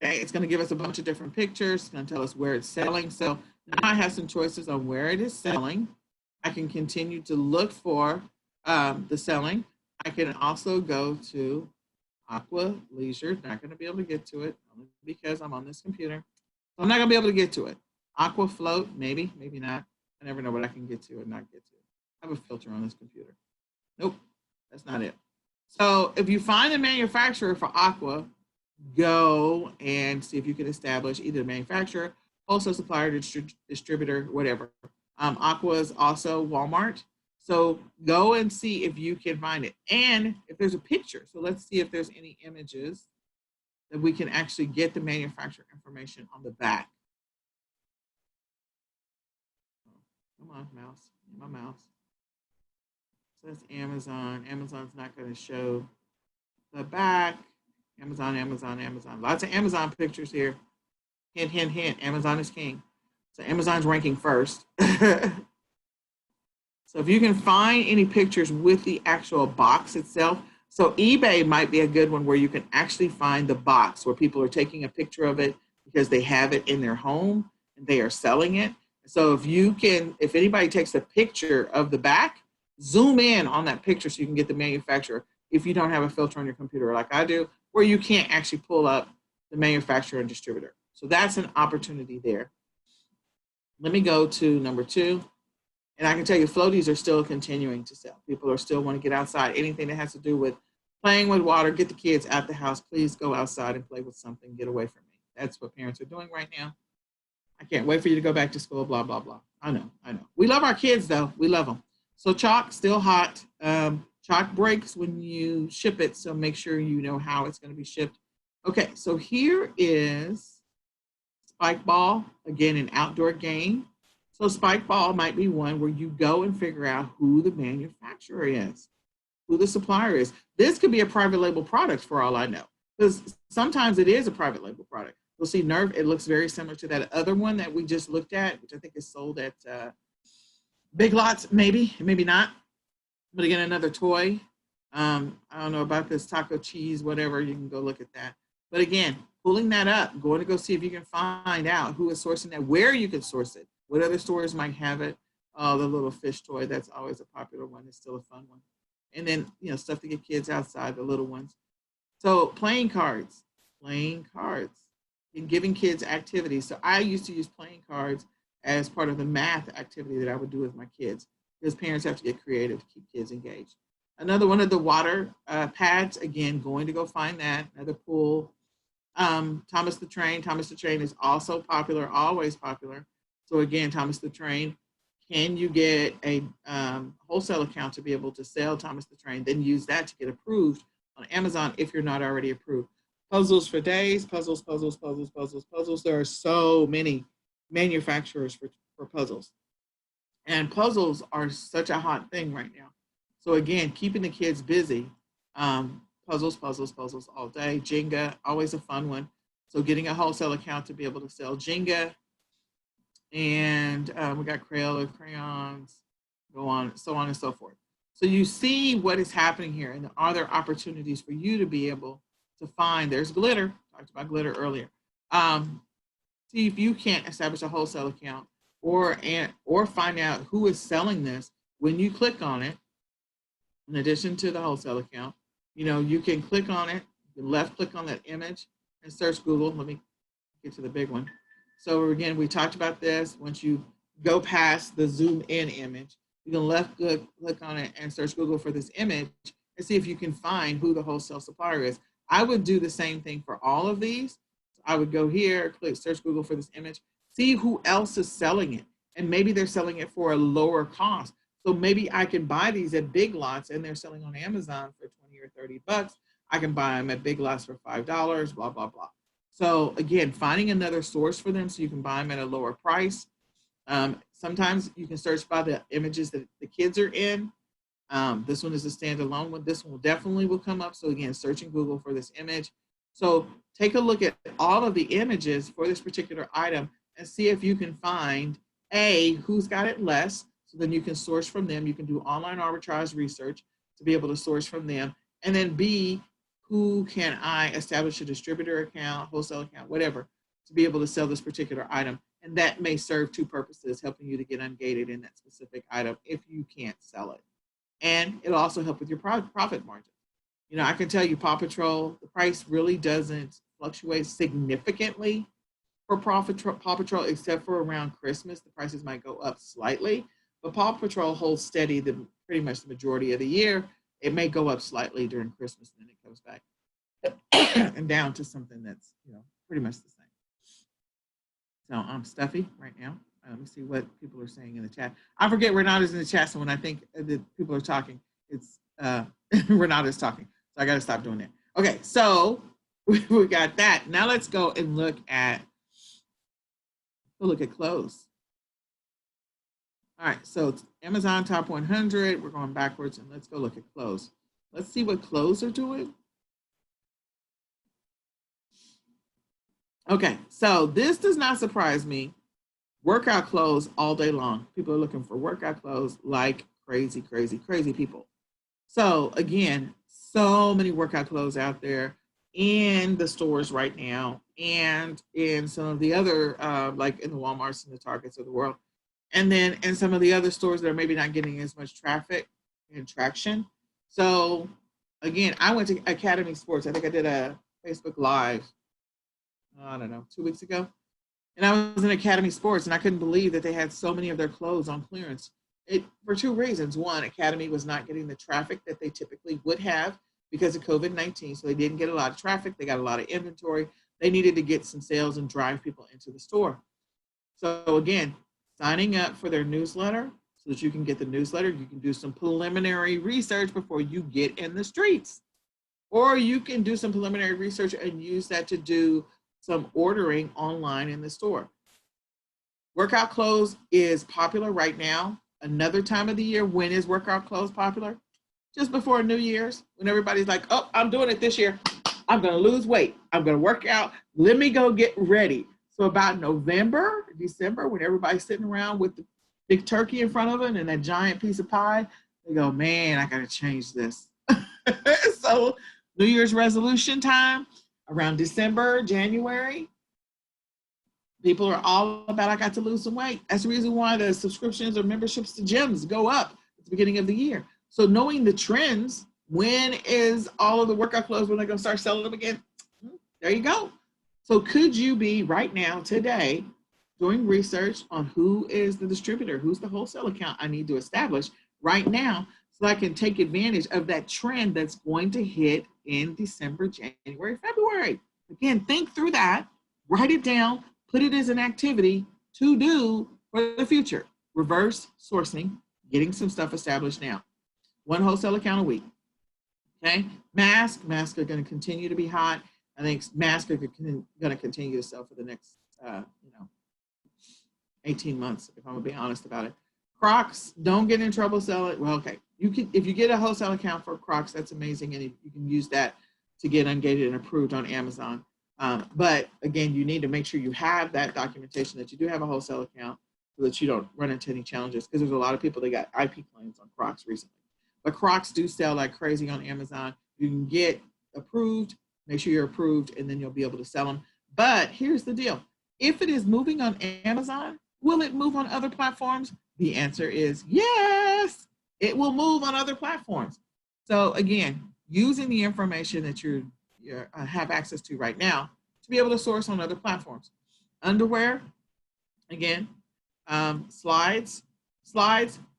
Speaker 1: Okay, it's going to give us a bunch of different pictures. It's going to tell us where it's selling. So now I have some choices on where it is selling. I can continue to look for the selling. I can also go to Aqua Leisure. Not going to be able to get to it only because I'm on this computer. So I'm not going to be able to get to it. Aqua Float, maybe, maybe not. I never know what I can get to and not get to. I have a filter on this computer. Nope, that's not it. So if you find a manufacturer for Aqua, go and see if you can establish either the manufacturer, wholesale supplier, distributor, whatever. Aqua is also Walmart. So go and see if you can find it. And if there's a picture, so let's see if there's any images that we can actually get the manufacturer information on the back. Come on, mouse, my mouse. So that's Amazon. Amazon's not going to show the back. Amazon, Amazon, Amazon. Lots of Amazon pictures here. Hint, hint, hint. Amazon is king. So Amazon's ranking first. So if you can find any pictures with the actual box itself. So eBay might be a good one where you can actually find the box where people are taking a picture of it because they have it in their home and they are selling it. So if anybody takes a picture of the back, zoom in on that picture so you can get the manufacturer if you don't have a filter on your computer like I do, where you can't actually pull up the manufacturer and distributor. So that's an opportunity there. Let me go to number 2. And I can tell you floaties are still continuing to sell. People are still want to get outside. Anything that has to do with playing with water, get the kids out the house. Please go outside and play with something. Get away from me. That's what parents are doing right now. I can't wait for you to go back to school, blah, blah, blah. I know. We love our kids, though. We love them. So chalk, still hot. Chalk breaks when you ship it, so make sure you know how it's going to be shipped. Okay, so here is Spike Ball, again, an outdoor game. So Spike Ball might be one where you go and figure out who the manufacturer is, who the supplier is. This could be a private label product for all I know, because sometimes it is a private label product. You'll see Nerf, it looks very similar to that other one that we just looked at, which I think is sold at Big Lots, maybe not. But again, another toy. I don't know about this taco cheese, whatever, you can go look at that. But again, pulling that up, going to go see if you can find out who is sourcing that, where you can source it, what other stores might have it. Oh, the little fish toy, that's always a popular one. It's still a fun one. And then, stuff to get kids outside, the little ones. So playing cards, and giving kids activities. So I used to use playing cards as part of the math activity that I would do with my kids, because parents have to get creative to keep kids engaged. Another one of the water pads, again, going to go find that, another pool. Thomas the Train is also popular, always popular. So again, Thomas the Train, can you get a wholesale account to be able to sell Thomas the Train, then use that to get approved on Amazon if you're not already approved. Puzzles for days, puzzles. There are so many manufacturers for puzzles. And puzzles are such a hot thing right now. So again, keeping the kids busy, puzzles all day. Jenga, always a fun one. So getting a wholesale account to be able to sell Jenga. And we got Crayola, crayons, go on, so on and so forth. So you see what is happening here, and are there opportunities for you to be able to find? There's glitter, talked about glitter earlier. See if you can't establish a wholesale account or find out who is selling this. When you click on it, in addition to the wholesale account, you can click on it, you can left click on that image and search Google. Let me get to the big one. So again, we talked about this. Once you go past the zoom in image, you can left click on it and search Google for this image and see if you can find who the wholesale supplier is. I would do the same thing for all of these. I would go here, click search Google for this image, see who else is selling it. And maybe they're selling it for a lower cost. So maybe I can buy these at Big Lots and they're selling on Amazon for 20 or 30 bucks. I can buy them at Big Lots for $5, blah, blah, blah. So again, finding another source for them so you can buy them at a lower price. Sometimes you can search by the images that the kids are in. This one is a standalone one. This one definitely will come up. So again, search in Google for this image. So take a look at all of the images for this particular item and see if you can find A, who's got it less, so then you can source from them. You can do online arbitrage research to be able to source from them. And then B, who can I establish a distributor account, wholesale account, whatever, to be able to sell this particular item. And that may serve two purposes, helping you to get ungated in that specific item if you can't sell it. And it'll also help with your profit margin. I can tell you Paw Patrol, the price really doesn't fluctuate significantly for Paw Patrol, except for around Christmas. The prices might go up slightly, but Paw Patrol holds steady pretty much the majority of the year. It may go up slightly during Christmas, and then it comes back and down to something that's pretty much the same. So I'm stuffy right now. Let me see what people are saying in the chat. I forget Renata's in the chat, so when I think that people are talking, it's Renata's talking. So I got to stop doing that. Okay, so we got that. Now let's go and look at clothes. All right, so it's Amazon top 100. We're going backwards, and let's go look at clothes. Let's see what clothes are doing. Okay, so this does not surprise me. Workout clothes all day long. People are looking for workout clothes like crazy, crazy, crazy people. So again, so many workout clothes out there in the stores right now and in some of the other, like in the Walmarts and the Targets of the world. And then in some of the other stores that are maybe not getting as much traffic and traction. So again, I went to Academy Sports. I think I did a Facebook Live, I don't know, 2 weeks ago. And I was in Academy Sports and I couldn't believe that they had so many of their clothes on clearance. For two reasons. One, Academy was not getting the traffic that they typically would have because of COVID-19. So they didn't get a lot of traffic. They got a lot of inventory. They needed to get some sales and drive people into the store. So again, signing up for their newsletter so that you can get the newsletter. You can do some preliminary research before you get in the streets. Or you can do some preliminary research and use that to do some ordering online in the store. Workout clothes is popular right now. Another time of the year, when is workout clothes popular? Just before New Year's, when everybody's like, oh, I'm doing it this year. I'm going to lose weight. I'm going to work out. Let me go get ready. So about November, December, when everybody's sitting around with the big turkey in front of them and that giant piece of pie, they go, man, I got to change this. So New Year's resolution time, around December, January, People are all about, I got to lose some weight. That's the reason why the subscriptions or memberships to gyms go up at the beginning of the year. So knowing the trends, when is all of the workout clothes, when they're going to start selling them again? There you go. So could you be right now, today, doing research on who is the distributor, who's the wholesale account I need to establish right now so I can take advantage of that trend that's going to hit in December, January, February. Again, think through that, write it down, put it as an activity to do for the future. Reverse sourcing, getting some stuff established now. One wholesale account a week. Okay, masks are going to continue to be hot. I think masks are going to continue to sell for the next, 18 months, if I'm going to be honest about it. Crocs, don't get in trouble selling. Well, okay, you can, if you get a wholesale account for Crocs, that's amazing, and you can use that to get ungated and approved on Amazon. But again, you need to make sure you have that documentation that you do have a wholesale account so that you don't run into any challenges, because there's a lot of people that got IP claims on Crocs recently. But Crocs do sell like crazy on Amazon. You can get approved, make sure you're approved, and then you'll be able to sell them. But here's the deal. If it is moving on Amazon, will it move on other platforms? The answer is yes, it will move on other platforms. So again, using the information that you have access to right now to be able to source on other platforms. Underwear, again, slides,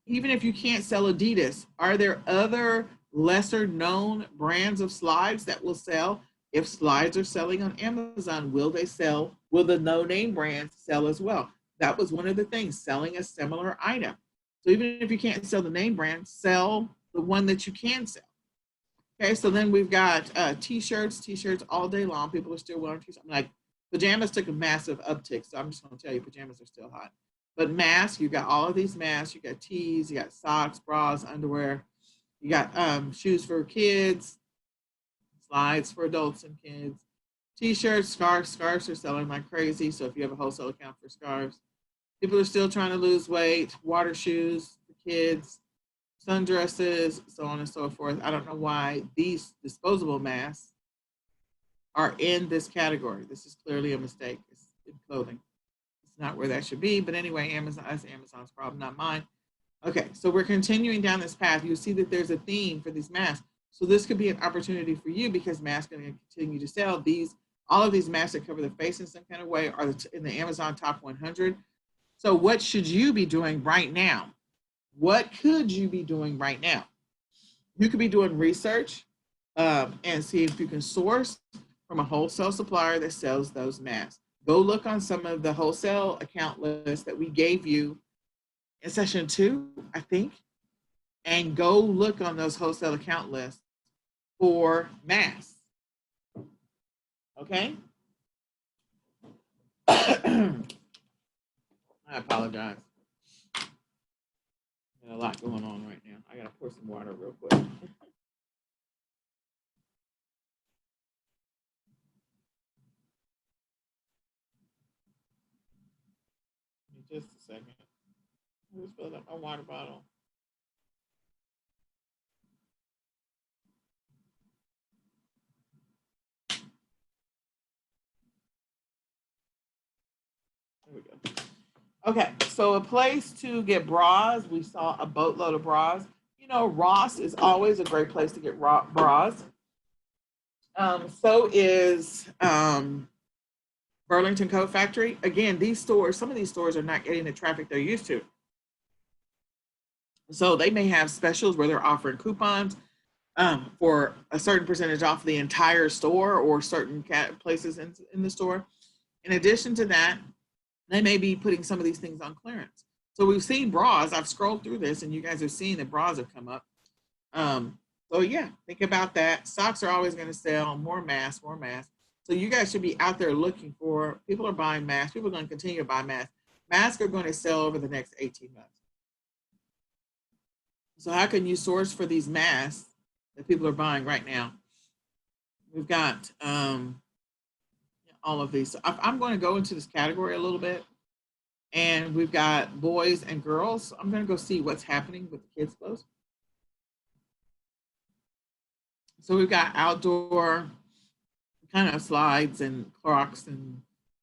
Speaker 1: even if you can't sell Adidas, are there other lesser known brands of slides that will sell? If slides are selling on Amazon, will the no-name brands sell as well? That was one of the things, selling a similar item. So even if you can't sell the name brand, sell the one that you can sell. Okay, so then we've got t-shirts all day long. People are still wearing t-shirts. Like pajamas took a massive uptick, so I'm just going to tell you pajamas are still hot. But masks, you got all of these masks. You got tees, you got socks, bras, underwear. You got shoes for kids, slides for adults and kids, t-shirts, scarves. Scarves are selling like crazy. So if you have a wholesale account for scarves, people are still trying to lose weight. Water shoes for kids, sundresses, so on and so forth. I don't know why these disposable masks are in this category. This is clearly a mistake. It's in clothing. It's not where that should be. But anyway, that's Amazon's problem, not mine. Okay, so we're continuing down this path. You see that there's a theme for these masks. So this could be an opportunity for you because masks are going to continue to sell. All of these masks that cover the face in some kind of way are in the Amazon top 100. So what should you be doing right now? What could you be doing right now? You could be doing research and see if you can source from a wholesale supplier that sells those masks. Go look on some of the wholesale account lists that we gave you in session 2, I think, and go look on those wholesale account lists for masks. Okay? I apologize. Got a lot going on right now. I gotta pour some water real quick. Just a second. I just filled up my water bottle. There we go. Okay, so a place to get bras. We saw a boatload of bras. You know, Ross is always a great place to get bras. So is Burlington Coat Factory. Again, some of these stores are not getting the traffic they're used to. So they may have specials where they're offering coupons for a certain percentage off the entire store or certain places in the store. In addition to that, they may be putting some of these things on clearance. So we've seen bras. I've scrolled through this and you guys have seen that bras have come up. So yeah, think about that. Socks are always going to sell, more masks. So you guys should be out there looking for, people are buying masks. People are going to continue to buy masks. Masks are going to sell over the next 18 months. So how can you source for these masks that people are buying right now? We've got all of these. So I'm going to go into this category a little bit. And we've got boys and girls. So I'm going to go see what's happening with the kids' clothes. So we've got outdoor kind of slides and Crocs and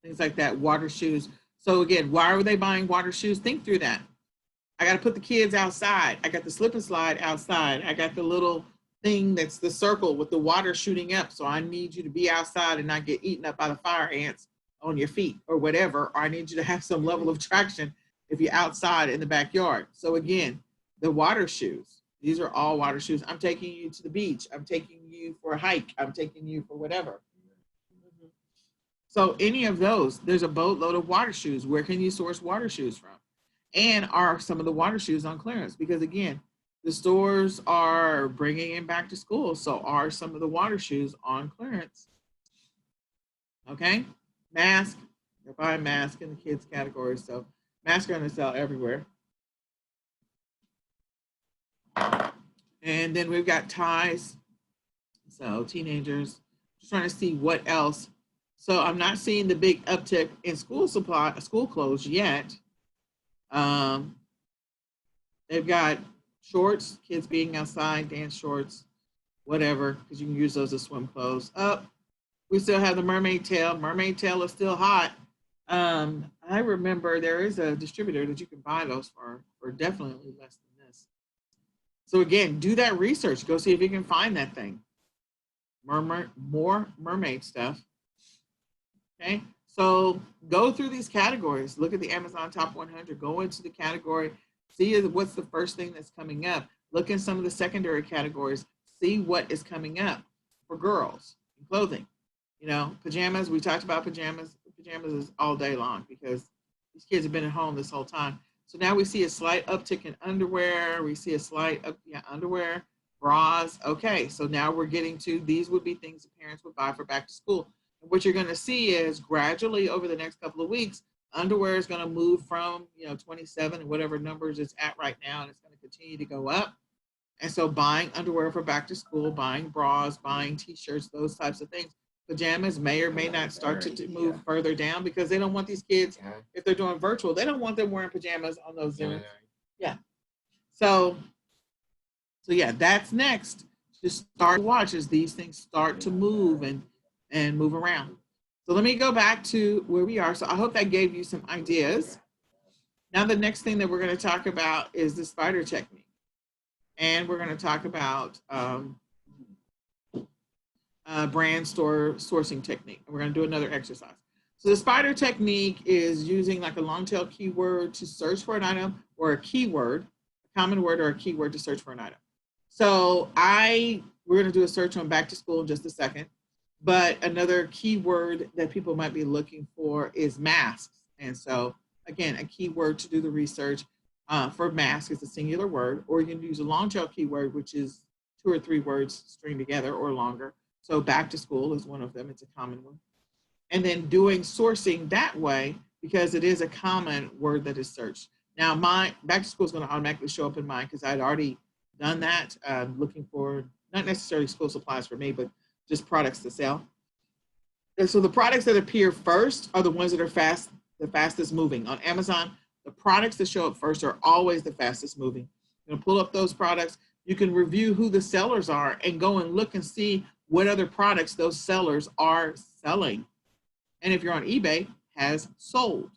Speaker 1: things like that, water shoes. So again, why are they buying water shoes? Think through that. I got to put the kids outside. I got the slip and slide outside. I got the little thing that's the circle with the water shooting up. So I need you to be outside and not get eaten up by the fire ants on your feet or whatever. Or I need you to have some level of traction if you're outside in the backyard. So again, the water shoes. These are all water shoes. I'm taking you to the beach. I'm taking you for a hike. I'm taking you for whatever. So any of those, there's a boatload of water shoes. Where can you source water shoes from? And are some of the water shoes on clearance? Because again, the stores are bringing in back to school. So are some of the water shoes on clearance? Okay, mask. They're buying masks in the kids category. So masks are going to sell everywhere. And then we've got ties. So teenagers, just trying to see what else. So I'm not seeing the big uptick in school clothes yet. They've got shorts, kids being outside, dance shorts, whatever, because you can use those as swim clothes. We still have the mermaid tail. Mermaid tail is still hot. I remember there is a distributor that you can buy those for definitely less than this. So again, do that research. Go see if you can find that thing. More mermaid stuff. Okay, so go through these categories. Look at the Amazon Top 100. Go into the category. See what's the first thing that's coming up. Look in some of the secondary categories. See what is coming up for girls in clothing. You know, pajamas. We talked about pajamas. Pajamas is all day long because these kids have been at home this whole time. So now we see a slight uptick in underwear. We see a slight underwear, bras. Okay, so now we're getting to these would be things that parents would buy for back to school. And what you're going to see is gradually over the next couple of weeks, underwear is going to move from 27 and whatever numbers it's at right now, and it's going to continue to go up. And so buying underwear for back to school, buying bras, buying t-shirts, those types of things. Pajamas may or may not start to move further down because they don't want these kids, if they're doing virtual, they don't want them wearing pajamas on those Zooms. Yeah. So yeah, that's next. Just start to watch as these things start to move and move around. So let me go back to where we are. So I hope that gave you some ideas. Now the next thing that we're going to talk about is the spider technique. And we're going to talk about brand store sourcing technique. And we're going to do another exercise. So the spider technique is using like a long tail keyword to search for an item, or a keyword, a common word or a keyword to search for an item. So we're going to do a search on back to school in just a second. But another keyword that people might be looking for is masks. And so again, a keyword to do the research for mask is a singular word, or you can use a long tail keyword, which is 2 or 3 words stringed together or longer. So back to school is one of them. It's a common one. And then doing sourcing that way, because it is a common word that is searched. Now my back to school is going to automatically show up in mine because I'd already done that, looking for not necessarily school supplies for me, but just products to sell. And so the products that appear first are the ones that are the fastest moving. On Amazon, the products that show up first are always the fastest moving. You're gonna pull up those products. You can review who the sellers are and go and look and see what other products those sellers are selling. And if you're on eBay, has sold.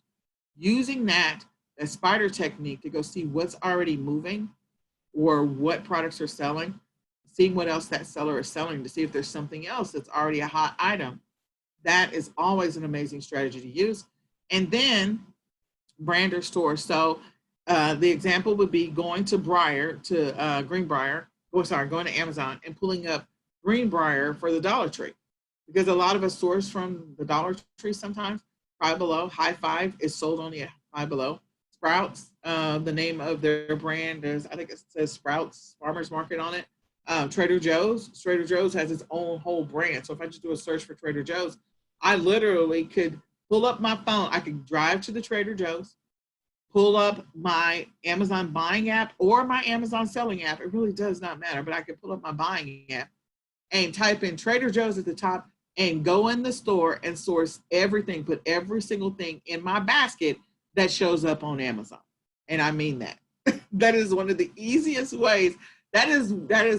Speaker 1: Using that spider technique to go see what's already moving or what products are selling, seeing what else that seller is selling to see if there's something else that's already a hot item. That is always an amazing strategy to use. And then brand or store. So the example would be going to going to Amazon and pulling up Greenbrier for the Dollar Tree. Because a lot of us source from the Dollar Tree sometimes. Five Below, High Five is sold only at Five Below. Sprouts, the name of their brand is, I think it says Sprouts Farmers Market on it. Trader Joe's has its own whole brand. So if I just do a search for Trader Joe's, I literally could pull up my phone. I could drive to the Trader Joe's, pull up my Amazon buying app or my Amazon selling app. It really does not matter, but I could pull up my buying app and type in Trader Joe's at the top and go in the store and source everything, put every single thing in my basket that shows up on Amazon. And I mean that. That is one of the easiest ways. That is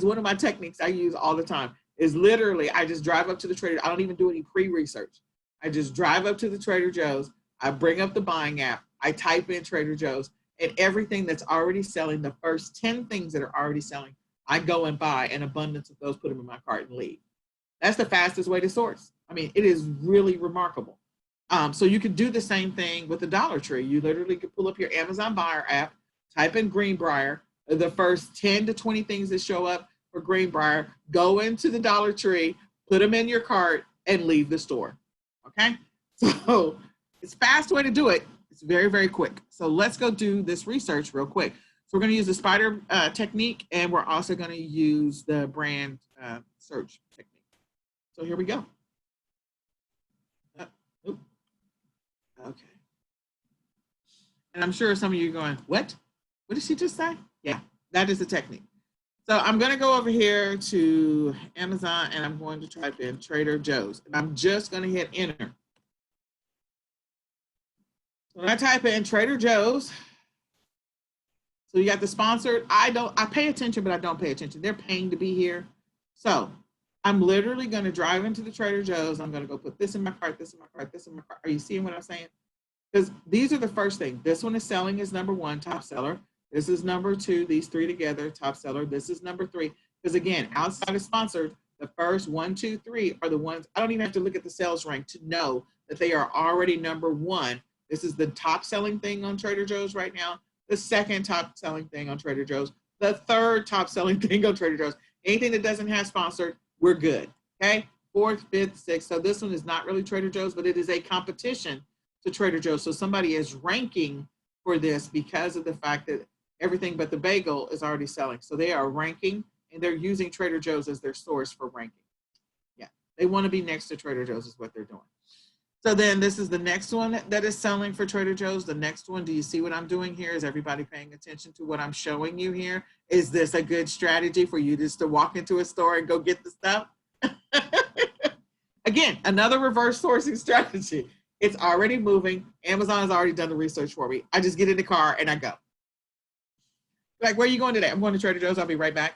Speaker 1: one of my techniques I use all the time, is literally I just drive up to the Trader. I don't even do any pre-research. I just drive up to the Trader Joe's, I bring up the buying app, I type in Trader Joe's, and everything that's already selling, the first 10 things that are already selling, I go and buy an abundance of those, put them in my cart and leave. That's the fastest way to source. I mean, it is really remarkable. So you could do the same thing with the Dollar Tree. You literally could pull up your Amazon Buyer app, type in Greenbrier, the first 10 to 20 things that show up for Greenbrier, go into the Dollar Tree, put them in your cart, and leave the store. Okay? So it's a fast way to do it. It's very, very quick. So let's go do this research real quick. So we're going to use the spider technique, and we're also going to use the brand search technique. So here we go. Okay. And I'm sure some of you are going, what? What did she just say? Yeah, that is the technique. So I'm going to go over here to Amazon, and I'm going to type in Trader Joe's. And I'm just going to hit enter. When I type in Trader Joe's, so you got the sponsored. I pay attention, but I don't pay attention. They're paying to be here. So I'm literally going to drive into the Trader Joe's. I'm going to go put this in my cart, this in my cart, this in my cart. Are you seeing what I'm saying? Because these are the first thing. This one is selling is number 1, top seller. This is number 2, these 3 together, top seller. This is number 3. Because again, outside of sponsored, the first 1, 2, 3 are the ones, I don't even have to look at the sales rank to know that they are already number 1. This is the top selling thing on Trader Joe's right now. The second top selling thing on Trader Joe's. The third top selling thing on Trader Joe's. Anything that doesn't have sponsored, we're good. Okay? 4th, 5th, 6th. So this one is not really Trader Joe's, but it is a competition to Trader Joe's. So somebody is ranking for this because of the fact that everything but the bagel is already selling. So they are ranking, and they're using Trader Joe's as their source for ranking. Yeah, they want to be next to Trader Joe's is what they're doing. So then this is the next one that is selling for Trader Joe's. The next one, do you see what I'm doing here? Is everybody paying attention to what I'm showing you here? Is this a good strategy for you just to walk into a store and go get the stuff? Again, another reverse sourcing strategy. It's already moving. Amazon has already done the research for me. I just get in the car and I go. Like, where are you going today? I'm going to Trader Joe's. I'll be right back.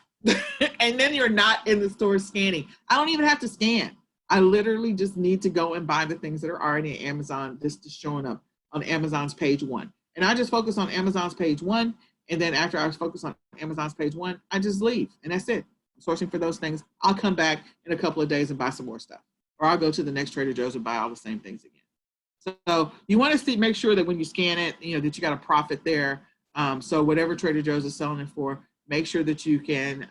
Speaker 1: And then you're not in the store scanning. I don't even have to scan. I literally just need to go and buy the things that are already in Amazon, just showing up on Amazon's page 1. And I just focus on Amazon's page 1. And then after I focus on Amazon's page 1, I just leave. And that's it. I'm sourcing for those things. I'll come back in a couple of days and buy some more stuff. Or I'll go to the next Trader Joe's and buy all the same things again. So you want to make sure that when you scan it, that you got a profit there. So whatever Trader Joe's is selling it for, make sure that you can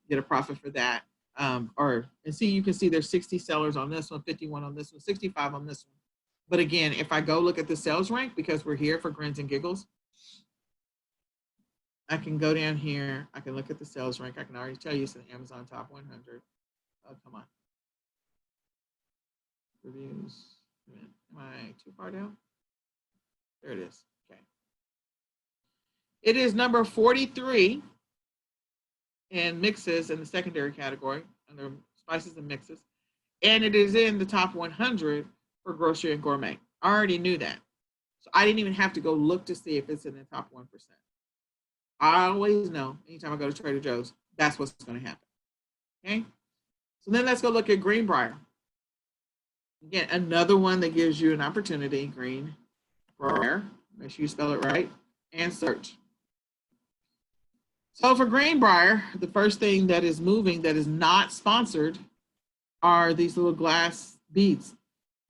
Speaker 1: get a profit for that. You can see there's 60 sellers on this one, 51 on this one, 65 on this one. But again, if I go look at the sales rank, because we're here for grins and giggles, I can go down here. I can look at the sales rank. I can already tell you it's an Amazon top 100. Oh, come on. Reviews. Am I too far down? There it is. Okay. It is number 43 in mixes in the secondary category under spices and mixes. And it is in the top 100 for grocery and gourmet. I already knew that. So I didn't even have to go look to see if it's in the top 1%. I always know anytime I go to Trader Joe's, that's what's going to happen. Okay. So then let's go look at Greenbrier. Again, another one that gives you an opportunity, Greenbrier, make sure you spell it right, and search. So for Greenbrier, the first thing that is moving that is not sponsored are these little glass beads.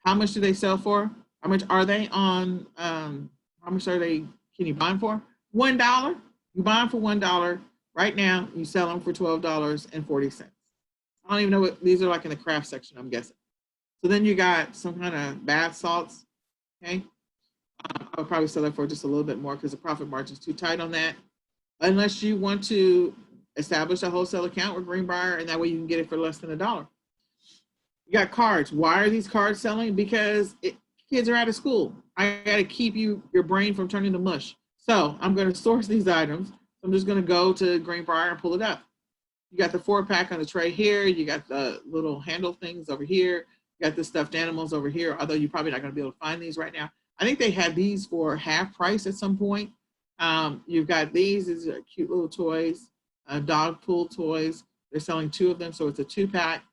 Speaker 1: How much do they sell for? How much are they on, how much are they, can you buy them for? $1. You buy them for $1. Right now, you sell them for $12.40. I don't even know what, these are like in the craft section, I'm guessing. So then you got some kind of bath salts, okay? I would probably sell it for just a little bit more because the profit margin is too tight on that. Unless you want to establish a wholesale account with Greenbrier, and that way you can get it for less than $1. You got cards. Why are these cards selling? Because kids are out of school. I got to keep your brain from turning to mush. So I'm going to source these items. I'm just going to go to Greenbrier and pull it up. You got the 4-pack on the tray here. You got the little handle things over here. You got the stuffed animals over here, although you're probably not going to be able to find these right now. I think they had these for half price at some point. You've got these are cute little toys, dog pool toys. They're selling 2 of them, so it's a 2-pack.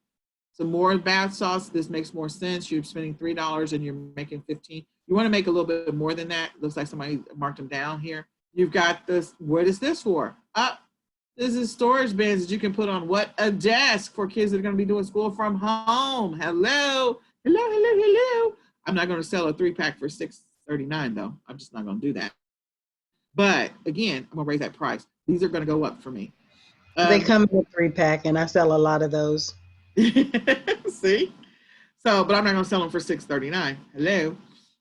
Speaker 1: some more bath sauce. This makes more sense. You're spending $3 and you're making 15. You want to make a little bit more than that. Looks like somebody marked them down here. You've got this. What is this for? This is storage bins that you can put on what? A desk for kids that are going to be doing school from home. Hello. I'm not going to sell a 3-pack for $6.39 though. I'm just not going to do that. But again, I'm going to raise that price. These are going to go up for me.
Speaker 4: They come in a 3-pack, and I sell a lot of those.
Speaker 1: See? So, but I'm not going to sell them for $6.39. Hello.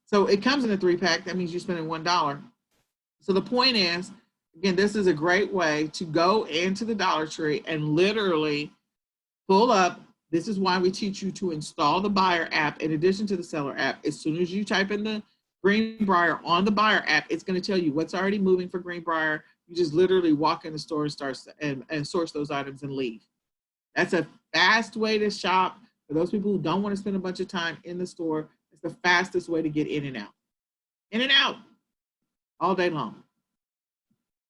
Speaker 1: So it comes in a 3-pack. That means you're spending $1. So the point is, again, this is a great way to go into the Dollar Tree and literally pull up. This is why we teach you to install the buyer app in addition to the seller app. As soon as you type in the Greenbrier on the buyer app, it's going to tell you what's already moving for Greenbrier. You just literally walk in the store and start and source those items and leave. That's a fast way to shop. For those people who don't want to spend a bunch of time in the store, it's the fastest way to get in and out. In and out all day long.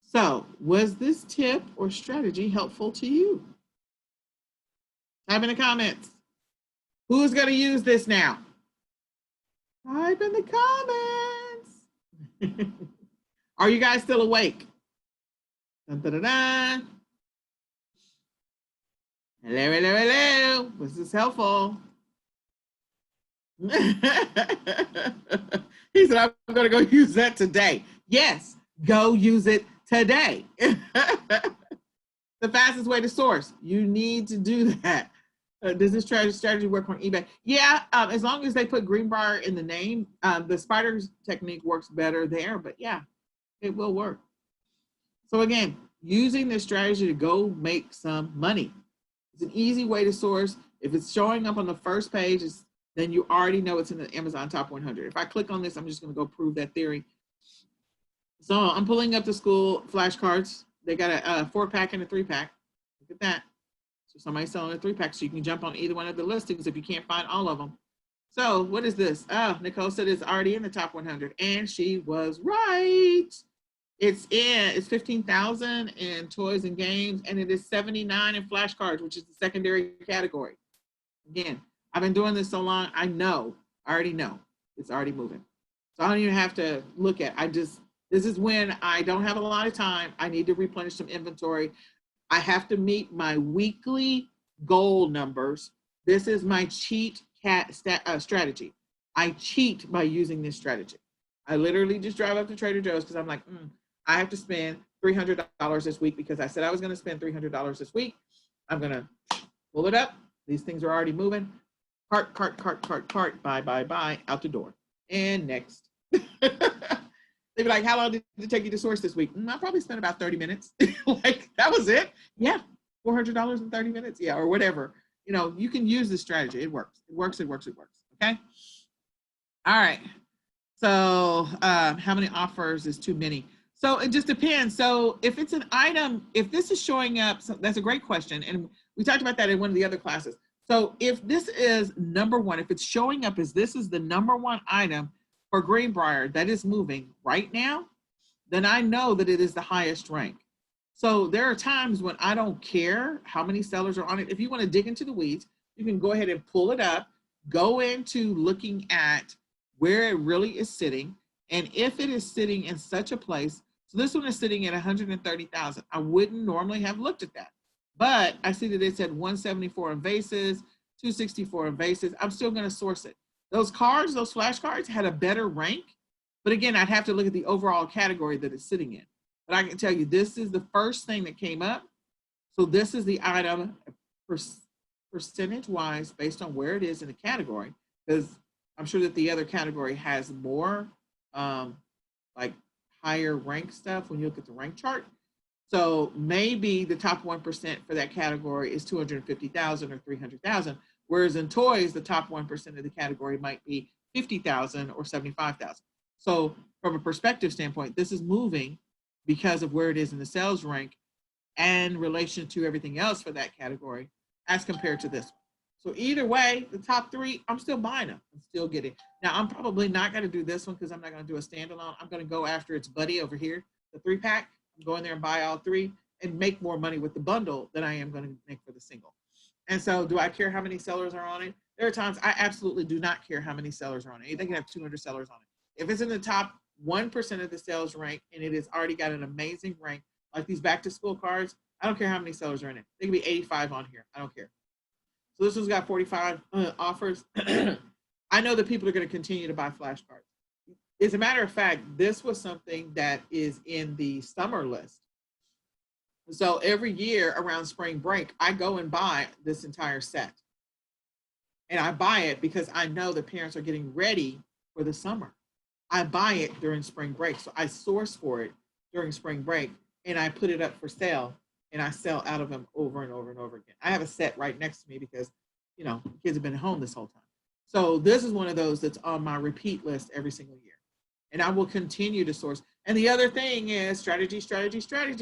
Speaker 1: So, was this tip or strategy helpful to you? Type in the comments. Who's going to use this now? Type in the comments. Are you guys still awake? Dun, dun, dun, dun. Hello. Was this helpful? He said, I'm going to go use that today. Yes, go use it today. The fastest way to source. You need to do that. Does this strategy work on eBay? Yeah, as long as they put Greenbrier in the name. The spiders technique works better there, but yeah, it will work. So again, using this strategy to go make some money. It's an easy way to source. If it's showing up on the first page, then you already know it's in the Amazon Top 100. If I click on this, I'm just going to go prove that theory. So I'm pulling up the school flashcards. They got a 4-pack and a 3-pack. Look at that. So somebody's selling a 3-pack, so you can jump on either one of the listings if you can't find all of them. So what is this? Oh, Nicole said it's already in the top 100, and she was right. It's 15,000 in toys and games, and it is 79 in flashcards, which is the secondary category. Again, I've been doing this so long, I already know it's already moving. So I don't even have to look at. This is when I don't have a lot of time. I need to replenish some inventory. I have to meet my weekly goal numbers. This is my cheat strategy. I cheat by using this strategy. I literally just drive up to Trader Joe's because I'm like, I have to spend $300 this week because I said I was going to spend $300 this week. I'm going to pull it up. These things are already moving. Cart, buy, out the door. And next. They'd be like, how long did it take you to source this week? I probably spent about 30 minutes. Like, that was it? Yeah, $400 in 30 minutes? Yeah, or whatever. You know, you can use this strategy. It works. It works. Okay? All right. So how many offers is too many? So it just depends. So if it's an item, if this is showing up, so that's a great question. And we talked about that in one of the other classes. So if this is number one, if it's showing up as this is the number one item for Greenbrier that is moving right now, then I know that it is the highest rank. So there are times when I don't care how many sellers are on it. If you want to dig into the weeds, you can go ahead and pull it up, go into looking at where it really is sitting. And if it is sitting in such a place, so this one is sitting at 130,000. I wouldn't normally have looked at that, but I see that it's at 174 in vases, 264 in vases. I'm still going to source it. Those cards, those flashcards had a better rank, but again, I'd have to look at the overall category that it's sitting in. But I can tell you, this is the first thing that came up. So this is the item percentage-wise based on where it is in the category, because I'm sure that the other category has more like higher rank stuff when you look at the rank chart. So maybe the top 1% for that category is 250,000 or 300,000. Whereas in toys, the top 1% of the category might be 50,000 or 75,000. So from a perspective standpoint, this is moving because of where it is in the sales rank and relation to everything else for that category as compared to this one. So either way, the top three, I'm still buying them. I'm still getting. Now, I'm probably not going to do this one because I'm not going to do a standalone. I'm going to go after its buddy over here, the 3-pack. I'm going there and buy all three and make more money with the bundle than I am going to make for the single. And so do I care how many sellers are on it? There are times I absolutely do not care how many sellers are on it. They can have 200 sellers on it. If it's in the top 1% of the sales rank and it has already got an amazing rank, like these back to school cards, I don't care how many sellers are in it. They can be 85 on here. I don't care. So this one's got 45 offers. I know that people are going to continue to buy flashcards. As a matter of fact, this was something that is in the summer list. So every year around spring break, I go and buy this entire set. And I buy it because I know the parents are getting ready for the summer. I buy it during spring break. So I source for it during spring break and I put it up for sale and I sell out of them over and over and over again. I have a set right next to me because, you know, kids have been home this whole time. So this is one of those that's on my repeat list every single year. And I will continue to source. And the other thing is strategy.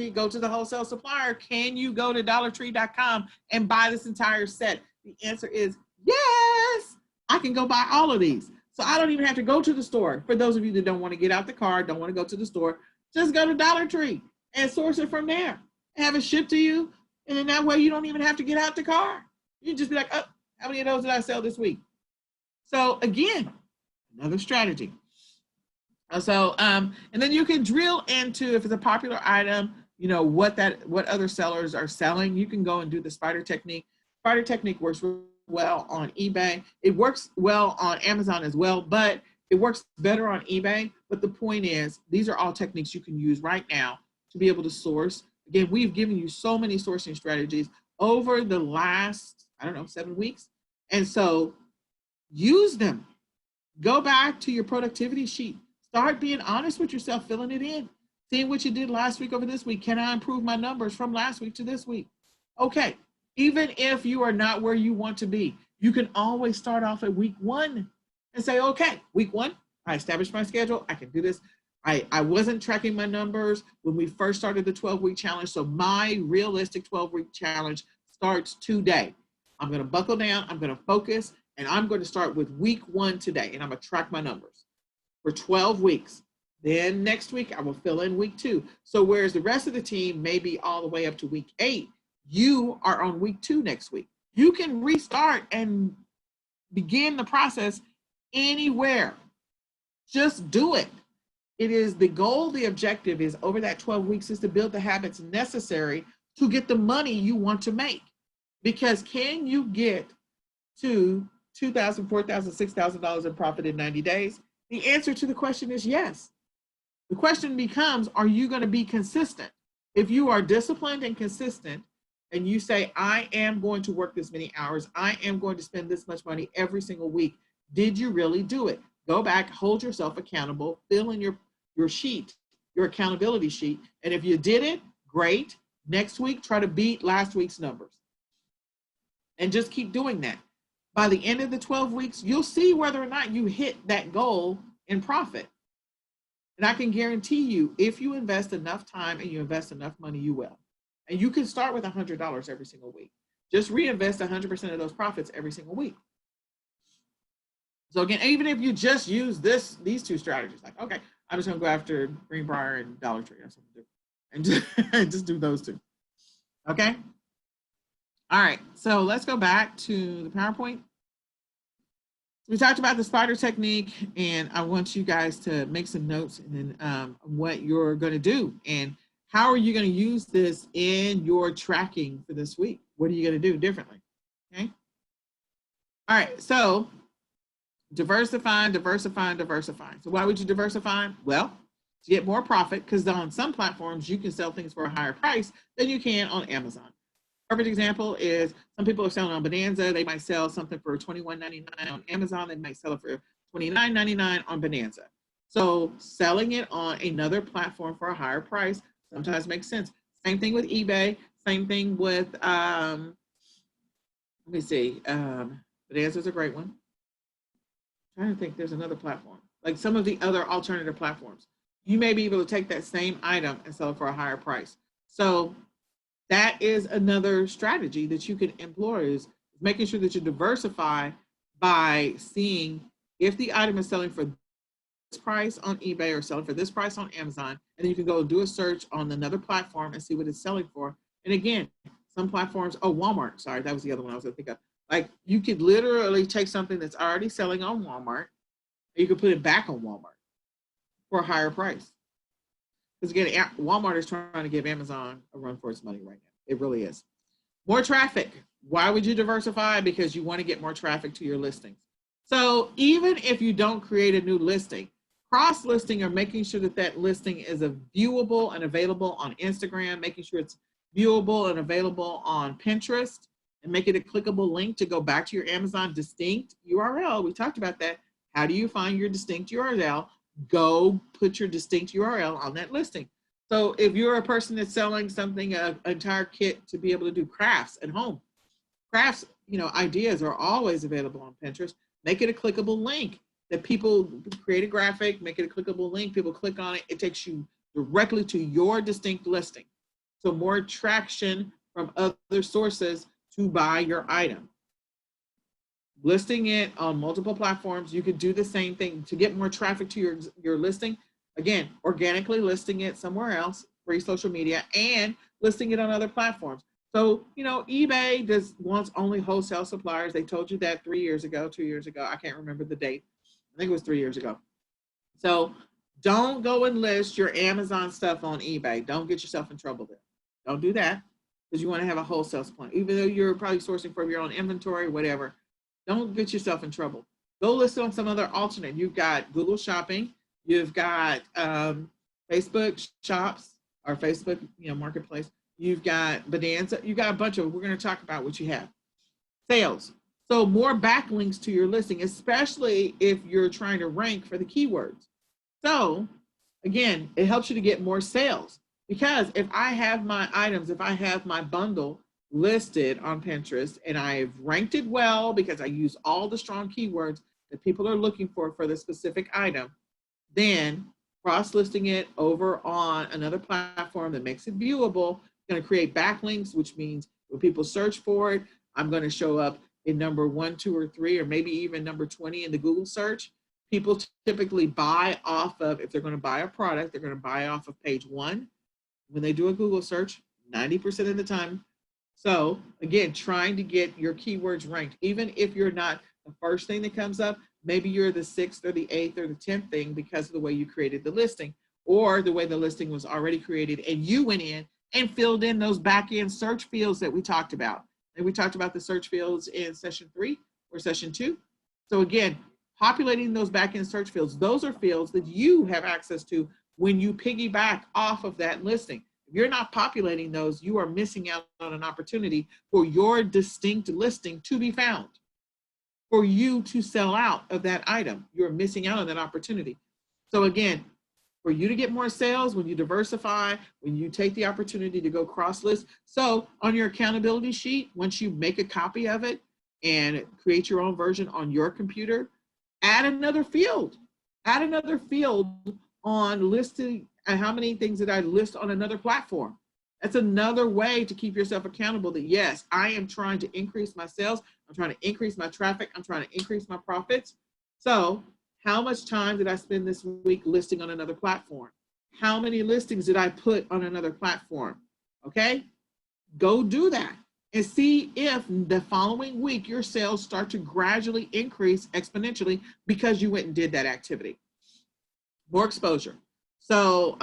Speaker 1: Go to the wholesale supplier. Can you go to dollartree.com and buy this entire set? The answer is yes. I can go buy all of these. So I don't even have to go to the store. For those of you that don't want to get out the car, don't want to go to the store, just go to Dollar Tree and source it from there. Have it shipped to you. And then that way you don't even have to get out the car. You can just be like, oh, how many of those did I sell this week? So again, another strategy. So, and then you can drill into, if it's a popular item, you know, what other sellers are selling. You can go and do the spider technique. Spider technique works well on eBay. It works well on Amazon as well, but it works better on eBay. But the point is, these are all techniques you can use right now to be able to source. Again, we've given you so many sourcing strategies over the last, 7 weeks. And so use them. Go back to your productivity sheet. Start being honest with yourself, filling it in, seeing what you did last week over this week. Can I improve my numbers from last week to this week? Okay, even if you are not where you want to be, you can always start off at week 1 and say, okay, week 1, I established my schedule. I can do this. I wasn't tracking my numbers when we first started the 12-week challenge. So my realistic 12-week challenge starts today. I'm going to buckle down. I'm going to focus, and I'm going to start with week 1 today, and I'm going to track my numbers for 12 weeks. Then next week, I will fill in week 2. So whereas the rest of the team may be all the way up to week 8, you are on week 2 next week. You can restart and begin the process anywhere. Just do it. It is the goal, the objective is over that 12 weeks is to build the habits necessary to get the money you want to make. Because can you get to $2,000, $4,000, $6,000 in profit in 90 days? The answer to the question is yes. The question becomes, are you going to be consistent? If you are disciplined and consistent, and you say, I am going to work this many hours, I am going to spend this much money every single week, did you really do it? Go back, hold yourself accountable, fill in your sheet, your accountability sheet. And if you did it, great. Next week, try to beat last week's numbers. And just keep doing that. By the end of the 12 weeks, you'll see whether or not you hit that goal in profit. And I can guarantee you, if you invest enough time and you invest enough money, you will. And you can start with $100 every single week. Just reinvest 100% of those profits every single week. So again, even if you just use these 2 strategies, like, okay, I'm just gonna go after Greenbrier and Dollar Tree or something, and just do those 2. Okay. All right, so let's go back to the PowerPoint. We talked about the spider technique, and I want you guys to make some notes and then what you're going to do and how are you going to use this in your tracking for this week. What are you going to do differently? Okay. All right, so diversifying. So why would you diversify? Well, to get more profit, because on some platforms you can sell things for a higher price than you can on Amazon. Perfect example is some people are selling on Bonanza. They might sell something for $21.99 on Amazon. They might sell it for $29.99 on Bonanza. So selling it on another platform for a higher price sometimes makes sense. Same thing with eBay. Same thing with, let me see, Bonanza is a great one. I'm trying to think, there's another platform. Like some of the other alternative platforms. You may be able to take that same item and sell it for a higher price. So that is another strategy that you can employ, is making sure that you diversify by seeing if the item is selling for this price on eBay or selling for this price on Amazon, and then you can go do a search on another platform and see what it's selling for. And again, some platforms, oh, Walmart, sorry, that was the other one I was gonna think of. Like you could literally take something that's already selling on Walmart, and you could put it back on Walmart for a higher price. Because again, Walmart is trying to give Amazon a run for its money right now. It really is. More traffic. Why would you diversify? Because you want to get more traffic to your listings. So even if you don't create a new listing, cross-listing or making sure that that listing is viewable and available on Instagram, making sure it's viewable and available on Pinterest, and make it a clickable link to go back to your Amazon distinct URL. We talked about that. How do you find your distinct URL? Go put your distinct URL on that listing. So if you're a person that's selling something, an entire kit to be able to do crafts at home, crafts, ideas are always available on Pinterest. Make it a clickable link that people create a graphic, make it a clickable link, people click on it, it takes you directly to your distinct listing. So more traction from other sources to buy your item. Listing it on multiple platforms, you could do the same thing to get more traffic to your listing. Again, organically listing it somewhere else, free social media, and listing it on other platforms. So, eBay wants only wholesale suppliers. They told you that 3 years ago, 2 years ago. I can't remember the date. I think it was 3 years ago. So don't go and list your Amazon stuff on eBay. Don't get yourself in trouble there. Don't do that because you want to have a wholesale plan. Even though you're probably sourcing from your own inventory, whatever, don't get yourself in trouble. Go list it on some other alternate. You've got Google Shopping. You've got Facebook Shops or Facebook, Marketplace. You've got Bonanza. You've got a bunch of. We're going to talk about what you have. Sales. So more backlinks to your listing, especially if you're trying to rank for the keywords. So again, it helps you to get more sales because if I have my items, if I have my bundle listed on Pinterest and I've ranked it well because I use all the strong keywords that people are looking for the specific item, then cross-listing it over on another platform that makes it viewable, going to create backlinks, which means when people search for it, I'm going to show up in number 1, 2, or 3, or maybe even number 20 in the Google search. People typically buy off of, if they're going to buy a product, they're going to buy off of page 1 when they do a Google search, 90% of the time. So again, trying to get your keywords ranked, even if you're not the first thing that comes up, maybe you're the 6th or the 8th or the 10th thing because of the way you created the listing or the way the listing was already created and you went in and filled in those back-end search fields that we talked about. And we talked about the search fields in session 3 or session 2. So again, populating those back-end search fields, those are fields that you have access to when you piggyback off of that listing. If you're not populating those, you are missing out on an opportunity for your distinct listing to be found. For you to sell out of that item, you're missing out on that opportunity. So again, for you to get more sales, when you diversify, when you take the opportunity to go cross-list. So on your accountability sheet, once you make a copy of it and create your own version on your computer, add another field. Add another field on listing how many things that I list on another platform. That's another way to keep yourself accountable that yes, I am trying to increase my sales. I'm trying to increase my traffic. I'm trying to increase my profits. So how much time did I spend this week listing on another platform? How many listings did I put on another platform? Okay, go do that and see if the following week your sales start to gradually increase exponentially because you went and did that activity. More exposure. So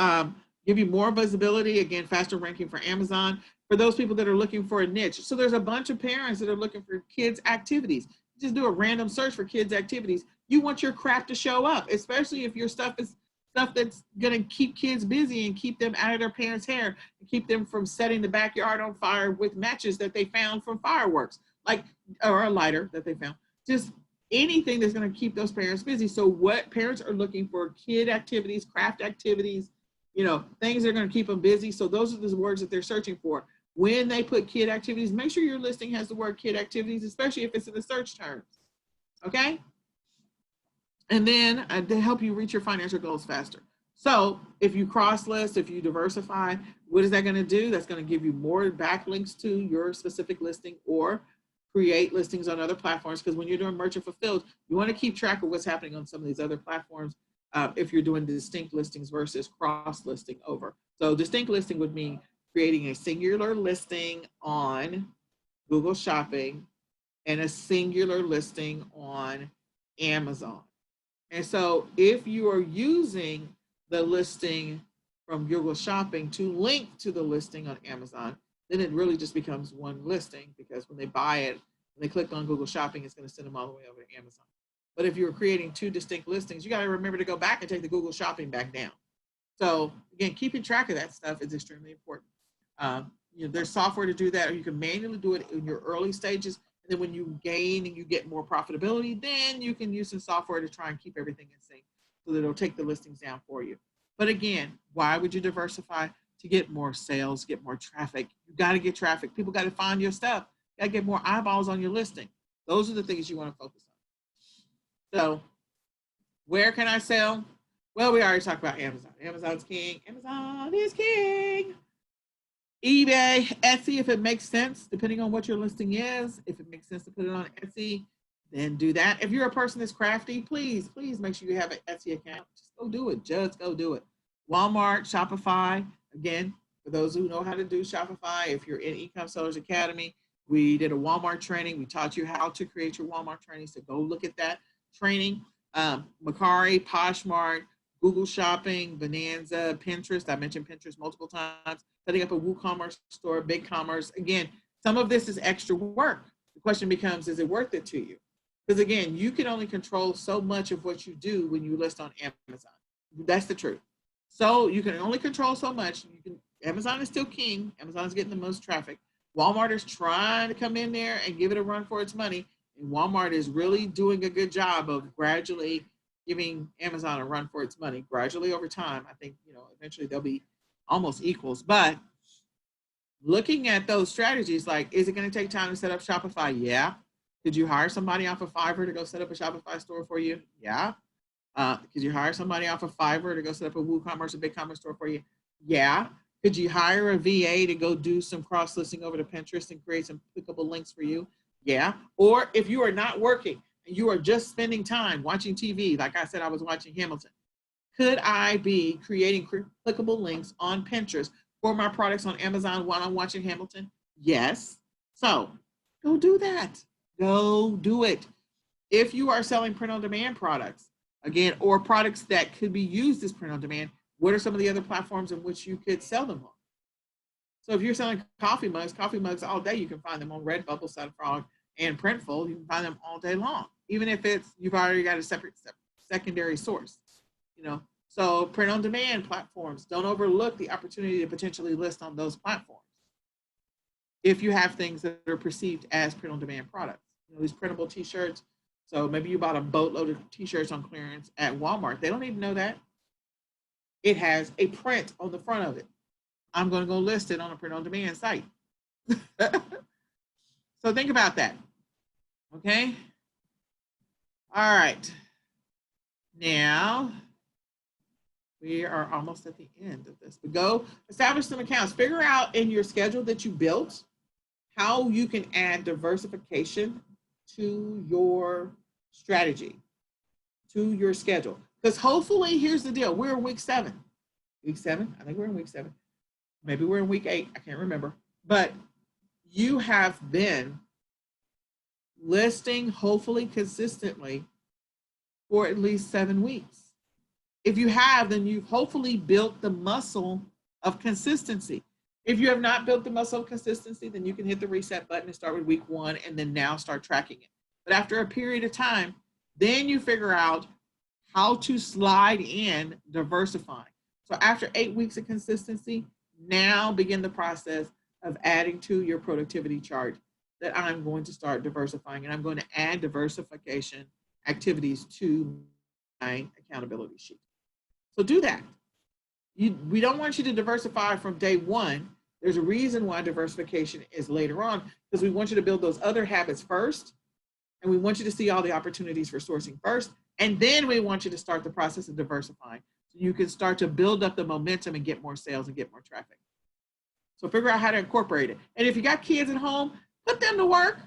Speaker 1: give you more visibility, again, faster ranking for Amazon. For those people that are looking for a niche. So there's a bunch of parents that are looking for kids activities. Just do a random search for kids activities. You want your craft to show up, especially if your stuff is stuff that's going to keep kids busy and keep them out of their parents' hair and keep them from setting the backyard on fire with matches that they found from fireworks, like, or a lighter that they found. Just anything that's going to keep those parents busy. So what parents are looking for: kid activities, craft activities, things that are going to keep them busy. So those are the words that they're searching for. When they put kid activities, make sure your listing has the word kid activities, especially if it's in the search terms. Okay? And then to help you reach your financial goals faster. So if you cross list, if you diversify, what is that going to do? That's going to give you more backlinks to your specific listing or create listings on other platforms. Because when you're doing merchant fulfilled, you want to keep track of what's happening on some of these other platforms if you're doing distinct listings versus cross listing over. So distinct listing would mean creating a singular listing on Google Shopping and a singular listing on Amazon. And so if you are using the listing from Google Shopping to link to the listing on Amazon, then it really just becomes one listing, because when they buy it, when they click on Google Shopping, it's going to send them all the way over to Amazon. But if you're creating two distinct listings, you got to remember to go back and take the Google Shopping back down. So again, keeping track of that stuff is extremely important. There's software to do that, or you can manually do it in your early stages. And then when you gain and you get more profitability, then you can use some software to try and keep everything in sync so that it'll take the listings down for you. But again, why would you diversify? To get more sales, get more traffic. You got to get traffic. People got to find your stuff. You got to get more eyeballs on your listing. Those are the things you want to focus on. So where can I sell? Well, we already talked about Amazon. Amazon's king. Amazon is king. eBay, Etsy, if it makes sense, depending on what your listing is. If it makes sense to put it on Etsy, then do that. If you're a person that's crafty, please make sure you have an Etsy account. Just go do it. Just go do it. Walmart, Shopify. Again, for those who know how to do Shopify, if you're in eCom Sellers Academy, we did a Walmart training. We taught you how to create your Walmart training. So go look at that training. Mercari, Poshmark, Google Shopping, Bonanza, Pinterest. I mentioned Pinterest multiple times. Setting up a WooCommerce store, BigCommerce. Again, some of this is extra work. The question becomes, is it worth it to you? Because again, you can only control so much of what you do when you list on Amazon. That's the truth. So you can only control so much. Amazon is still king. Amazon is getting the most traffic. Walmart is trying to come in there and give it a run for its money. And Walmart is really doing a good job of gradually giving Amazon a run for its money. Gradually over time, I think, eventually they'll be almost equals. But looking at those strategies, like, is it going to take time to set up Shopify? Yeah. Could you hire somebody off of Fiverr to go set up a Shopify store for you? Yeah. Could you hire somebody off of Fiverr to go set up a WooCommerce or BigCommerce store for you? Yeah. Could you hire a VA to go do some cross-listing over to Pinterest and create some clickable links for you? Yeah. Or if you are not working and you are just spending time watching TV, like I said, I was watching Hamilton. Could I be creating clickable links on Pinterest for my products on Amazon while I'm watching Hamilton? Yes. So go do that. Go do it. If you are selling print-on-demand products, again, or products that could be used as print-on-demand, what are some of the other platforms in which you could sell them on? So if you're selling coffee mugs all day, you can find them on Redbubble, Sunfrog, and Printful. You can find them all day long, even if you've already got a separate secondary source. So print-on-demand platforms, don't overlook the opportunity to potentially list on those platforms if you have things that are perceived as print-on-demand products. These printable T-shirts. So maybe you bought a boatload of T-shirts on clearance at Walmart. They don't even know that. It has a print on the front of it. I'm going to go list it on a print-on-demand site. So think about that. Okay. All right. Now, we are almost at the end of this. But go establish some accounts. Figure out in your schedule that you built how you can add diversification to your strategy, to your schedule. Because hopefully, here's the deal. We're in week 7. Week 7? I think we're in week 7. Maybe we're in week 8. I can't remember. But you have been listing, hopefully consistently, for at least 7 weeks. If you have, then you've hopefully built the muscle of consistency. If you have not built the muscle of consistency, then you can hit the reset button and start with week 1 and then now start tracking it. But after a period of time, then you figure out how to slide in diversifying. So after 8 weeks of consistency, now begin the process of adding to your productivity chart that I'm going to start diversifying, and I'm going to add diversification activities to my accountability sheet. So do that. We don't want you to diversify from day 1. There's a reason why diversification is later on, because we want you to build those other habits first, and we want you to see all the opportunities for sourcing first, and then we want you to start the process of diversifying so you can start to build up the momentum and get more sales and get more traffic. So figure out how to incorporate it. And if you got kids at home, put them to work.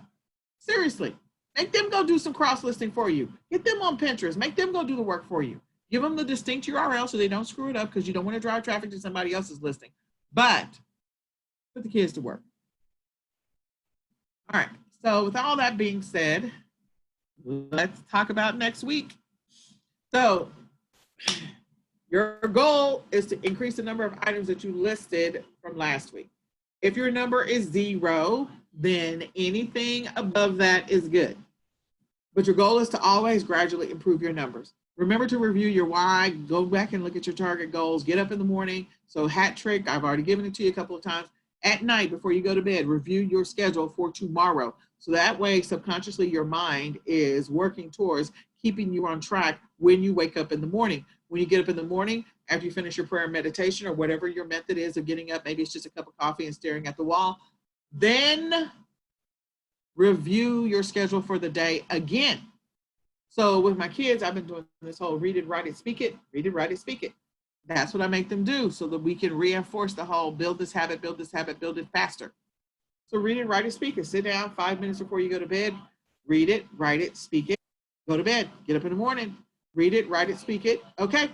Speaker 1: Seriously, make them go do some cross-listing for you. Get them on Pinterest. Make them go do the work for you. Give them the distinct URL so they don't screw it up, because you don't want to drive traffic to somebody else's listing. But Put the kids to work. All right. So with all that being said, let's talk about next week. So your goal is to increase the number of items that you listed from last week. If your number is 0, then anything above that is good. But your goal is to always gradually improve your numbers. Remember to review your why, go back and look at your target goals, get up in the morning. So hat trick, I've already given it to you a couple of times. At night, before you go to bed, review your schedule for tomorrow. So that way, subconsciously, your mind is working towards keeping you on track when you wake up in the morning. When you get up in the morning, after you finish your prayer and meditation or whatever your method is of getting up, maybe it's just a cup of coffee and staring at the wall, then review your schedule for the day again. So with my kids, I've been doing this whole read it, write it, speak it, read it, write it, speak it. That's what I make them do so that we can reinforce the whole build this habit, build it faster. So read it, write it, speak it. Sit down 5 minutes before you go to bed, read it, write it, speak it, go to bed, get up in the morning, read it, write it, speak it. Okay.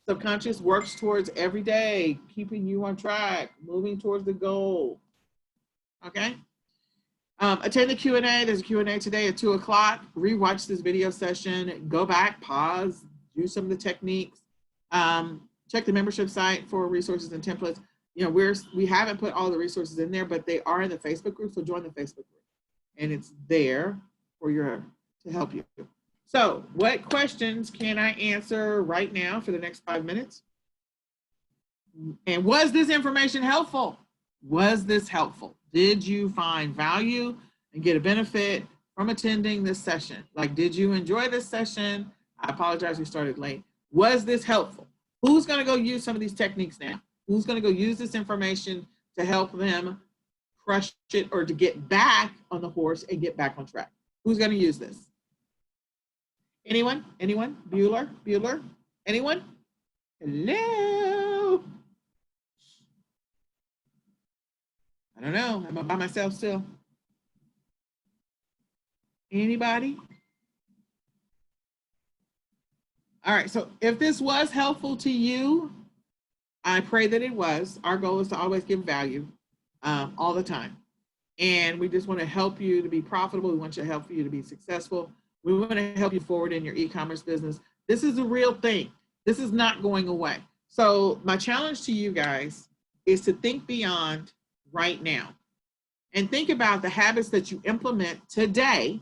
Speaker 1: Subconscious works towards every day, keeping you on track, moving towards the goal. Okay. Attend the Q&A. There's a Q&A today at 2 o'clock. Rewatch this video session. Go back, pause, do some of the techniques. Check the membership site for resources and templates. You know, we haven't put all the resources in there, but they are in the Facebook group. So join the Facebook group, and it's there for to help you. So, what questions can I answer right now for the next 5 minutes? And was this information helpful? Was this helpful? Did you find value and get a benefit from attending this session? Like, did you enjoy this session? I apologize, we started late. Was this helpful? Who's going to go use some of these techniques now? Who's going to go use this information to help them crush it or to get back on the horse and get back on track? Who's going to use this? Anyone? Anyone? Bueller? Bueller? Anyone? Hello? I don't know. Am I by myself still? Anybody? All right. So if this was helpful to you, I pray that it was. Our goal is to always give value all the time. And we just want to help you to be profitable. We want to help you to be successful. We want to help you forward in your e-commerce business. This is a real thing. This is not going away. So my challenge to you guys is to think beyond right now and think about the habits that you implement today,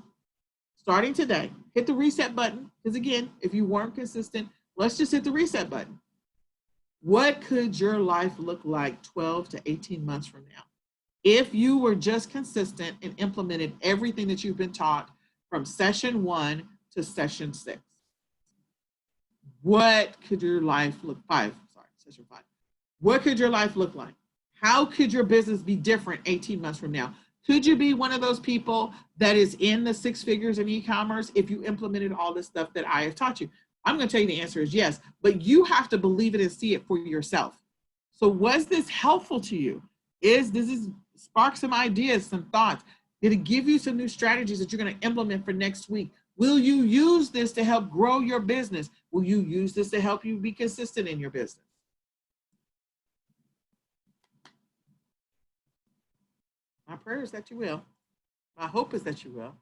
Speaker 1: starting today. Hit the reset button, because again, if you weren't consistent, let's just hit the reset button. What could your life look like 12 to 18 months from now if you were just consistent and implemented everything that you've been taught from session 1 to session 6? What could your life look session 5. What could your life look like? How could your business be different 18 months from now? Could you be one of those people that is in the 6 figures in e-commerce if you implemented all this stuff that I have taught you? I'm going to tell you the answer is yes, but you have to believe it and see it for yourself. So was this helpful to you? Does this spark some ideas, some thoughts? Did it give you some new strategies that you're going to implement for next week? Will you use this to help grow your business? Will you use this to help you be consistent in your business? My prayer is that you will. My hope is that you will.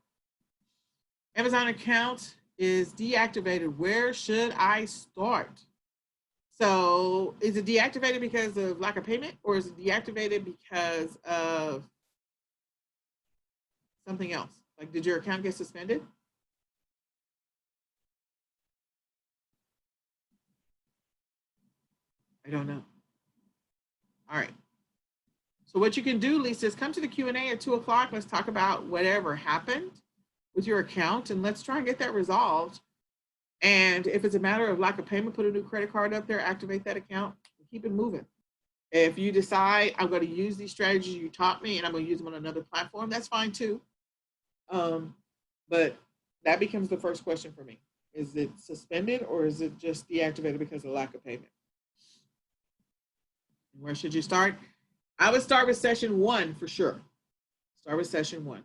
Speaker 1: Amazon account is deactivated. Where should I start? So is it deactivated because of lack of payment, or is it deactivated because of something else? Like, did your account get suspended? I don't know. All right. So what you can do, Lisa, is come to the Q&A at 2 o'clock. Let's talk about whatever happened with your account, and let's try and get that resolved. And if it's a matter of lack of payment, put a new credit card up there, activate that account, and keep it moving. If you decide I'm going to use these strategies you taught me and I'm going to use them on another platform, that's fine too. But that becomes the first question for me. Is it suspended, or is it just deactivated because of lack of payment? And where should you start? I would start with session 1 for sure. Start with session 1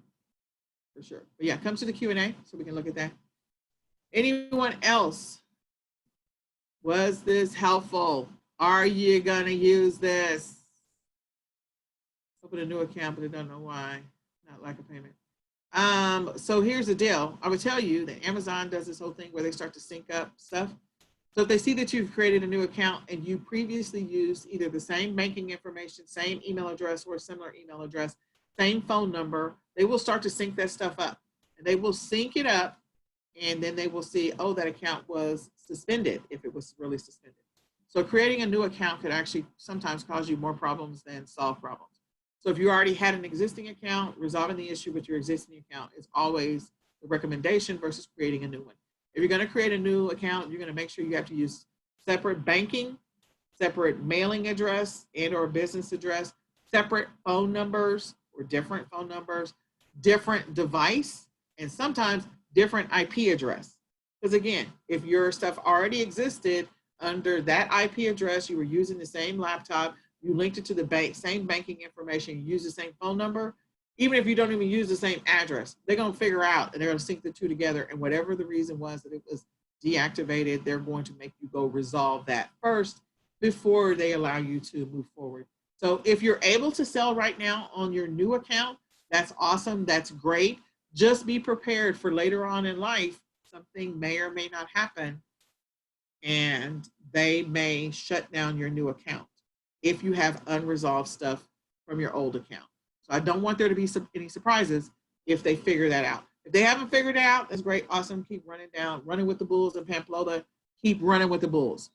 Speaker 1: for sure. But yeah, come to the Q&A so we can look at that. Anyone else? Was this helpful? Are you gonna use this? Open a new account, but they don't know why. Not lack of payment. So here's the deal. I would tell you that Amazon does this whole thing where they start to sync up stuff. So if they see that you've created a new account and you previously used either the same banking information, same email address or similar email address, same phone number, they will start to sync that stuff up. And they will sync it up, and then they will see, oh, that account was suspended if it was really suspended. So creating a new account could actually sometimes cause you more problems than solve problems. So if you already had an existing account, resolving the issue with your existing account is always the recommendation versus creating a new one. If you're going to create a new account, you're going to make sure you have to use separate banking, separate mailing address and or business address, separate phone numbers or different phone numbers, different device, and sometimes different IP address. Because again, if your stuff already existed under that IP address, you were using the same laptop, you linked it to the same banking information, you use the same phone number, even if you don't even use the same address, they're going to figure out and they're going to sync the two together. And whatever the reason was that it was deactivated, they're going to make you go resolve that first before they allow you to move forward. So if you're able to sell right now on your new account, that's awesome. That's great. Just be prepared for later on in life, something may or may not happen and they may shut down your new account if you have unresolved stuff from your old account. So I don't want there to be any surprises if they figure that out. If they haven't figured it out, that's great, awesome, keep running with the bulls in Pamplona, keep running with the bulls.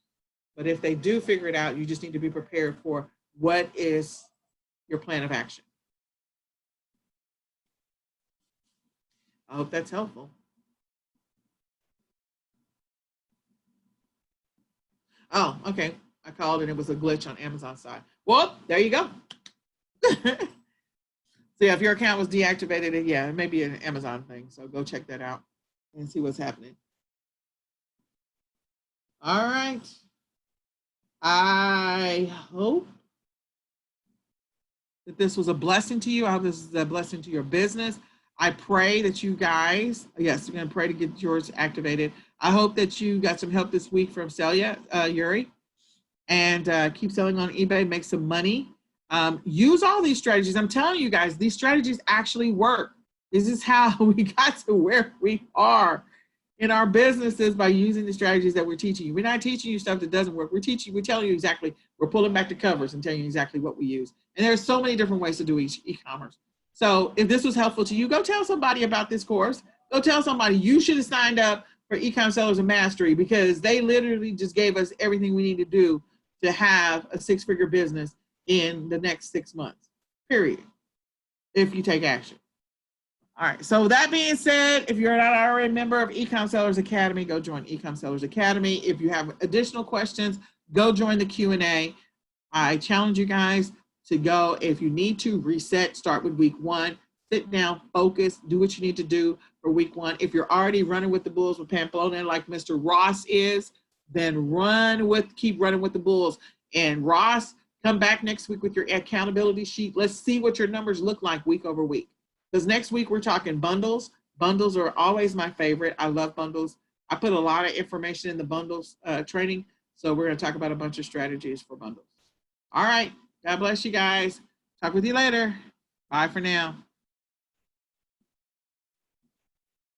Speaker 1: But if they do figure it out, you just need to be prepared for what is your plan of action. I hope that's helpful. Oh, okay. I called and it was a glitch on Amazon's side. Well, there you go. So yeah, if your account was deactivated, yeah, it may be an Amazon thing. So go check that out and see what's happening. All right. I hope that this was a blessing to you. I hope this is a blessing to your business. I pray that you guys, yes, we're going to pray to get yours activated. I hope that you got some help this week from Celia, Yuri, and keep selling on eBay, make some money. Use all these strategies. I'm telling you guys, these strategies actually work. This is how we got to where we are in our businesses, by using the strategies that we're teaching you. We're not teaching you stuff that doesn't work. We're telling you exactly, we're pulling back the covers and telling you exactly what we use. And there's so many different ways to do e-commerce. So if this was helpful to you, go tell somebody about this course. Go tell somebody you should have signed up for eCom Sellers of Mastery, because they literally just gave us everything we need to do to have a six-figure business in the next 6 months, period, if you take action. All right, so that being said, if you're not already a member of eCom Sellers Academy, go join eCom Sellers Academy. If you have additional questions, go join the Q&A. I challenge you guys to go. If you need to reset, start with week 1, sit down, focus, do what you need to do for week 1. If you're already running with the bulls with Pamplona like Mr. Ross is, then keep running with the bulls. And Ross, come back next week with your accountability sheet. Let's see what your numbers look like week over week. Because next week we're talking bundles. Bundles are always my favorite. I love bundles. I put a lot of information in the bundles training. So we're going to talk about a bunch of strategies for bundles. All right. God bless you guys. Talk with you later. Bye for now.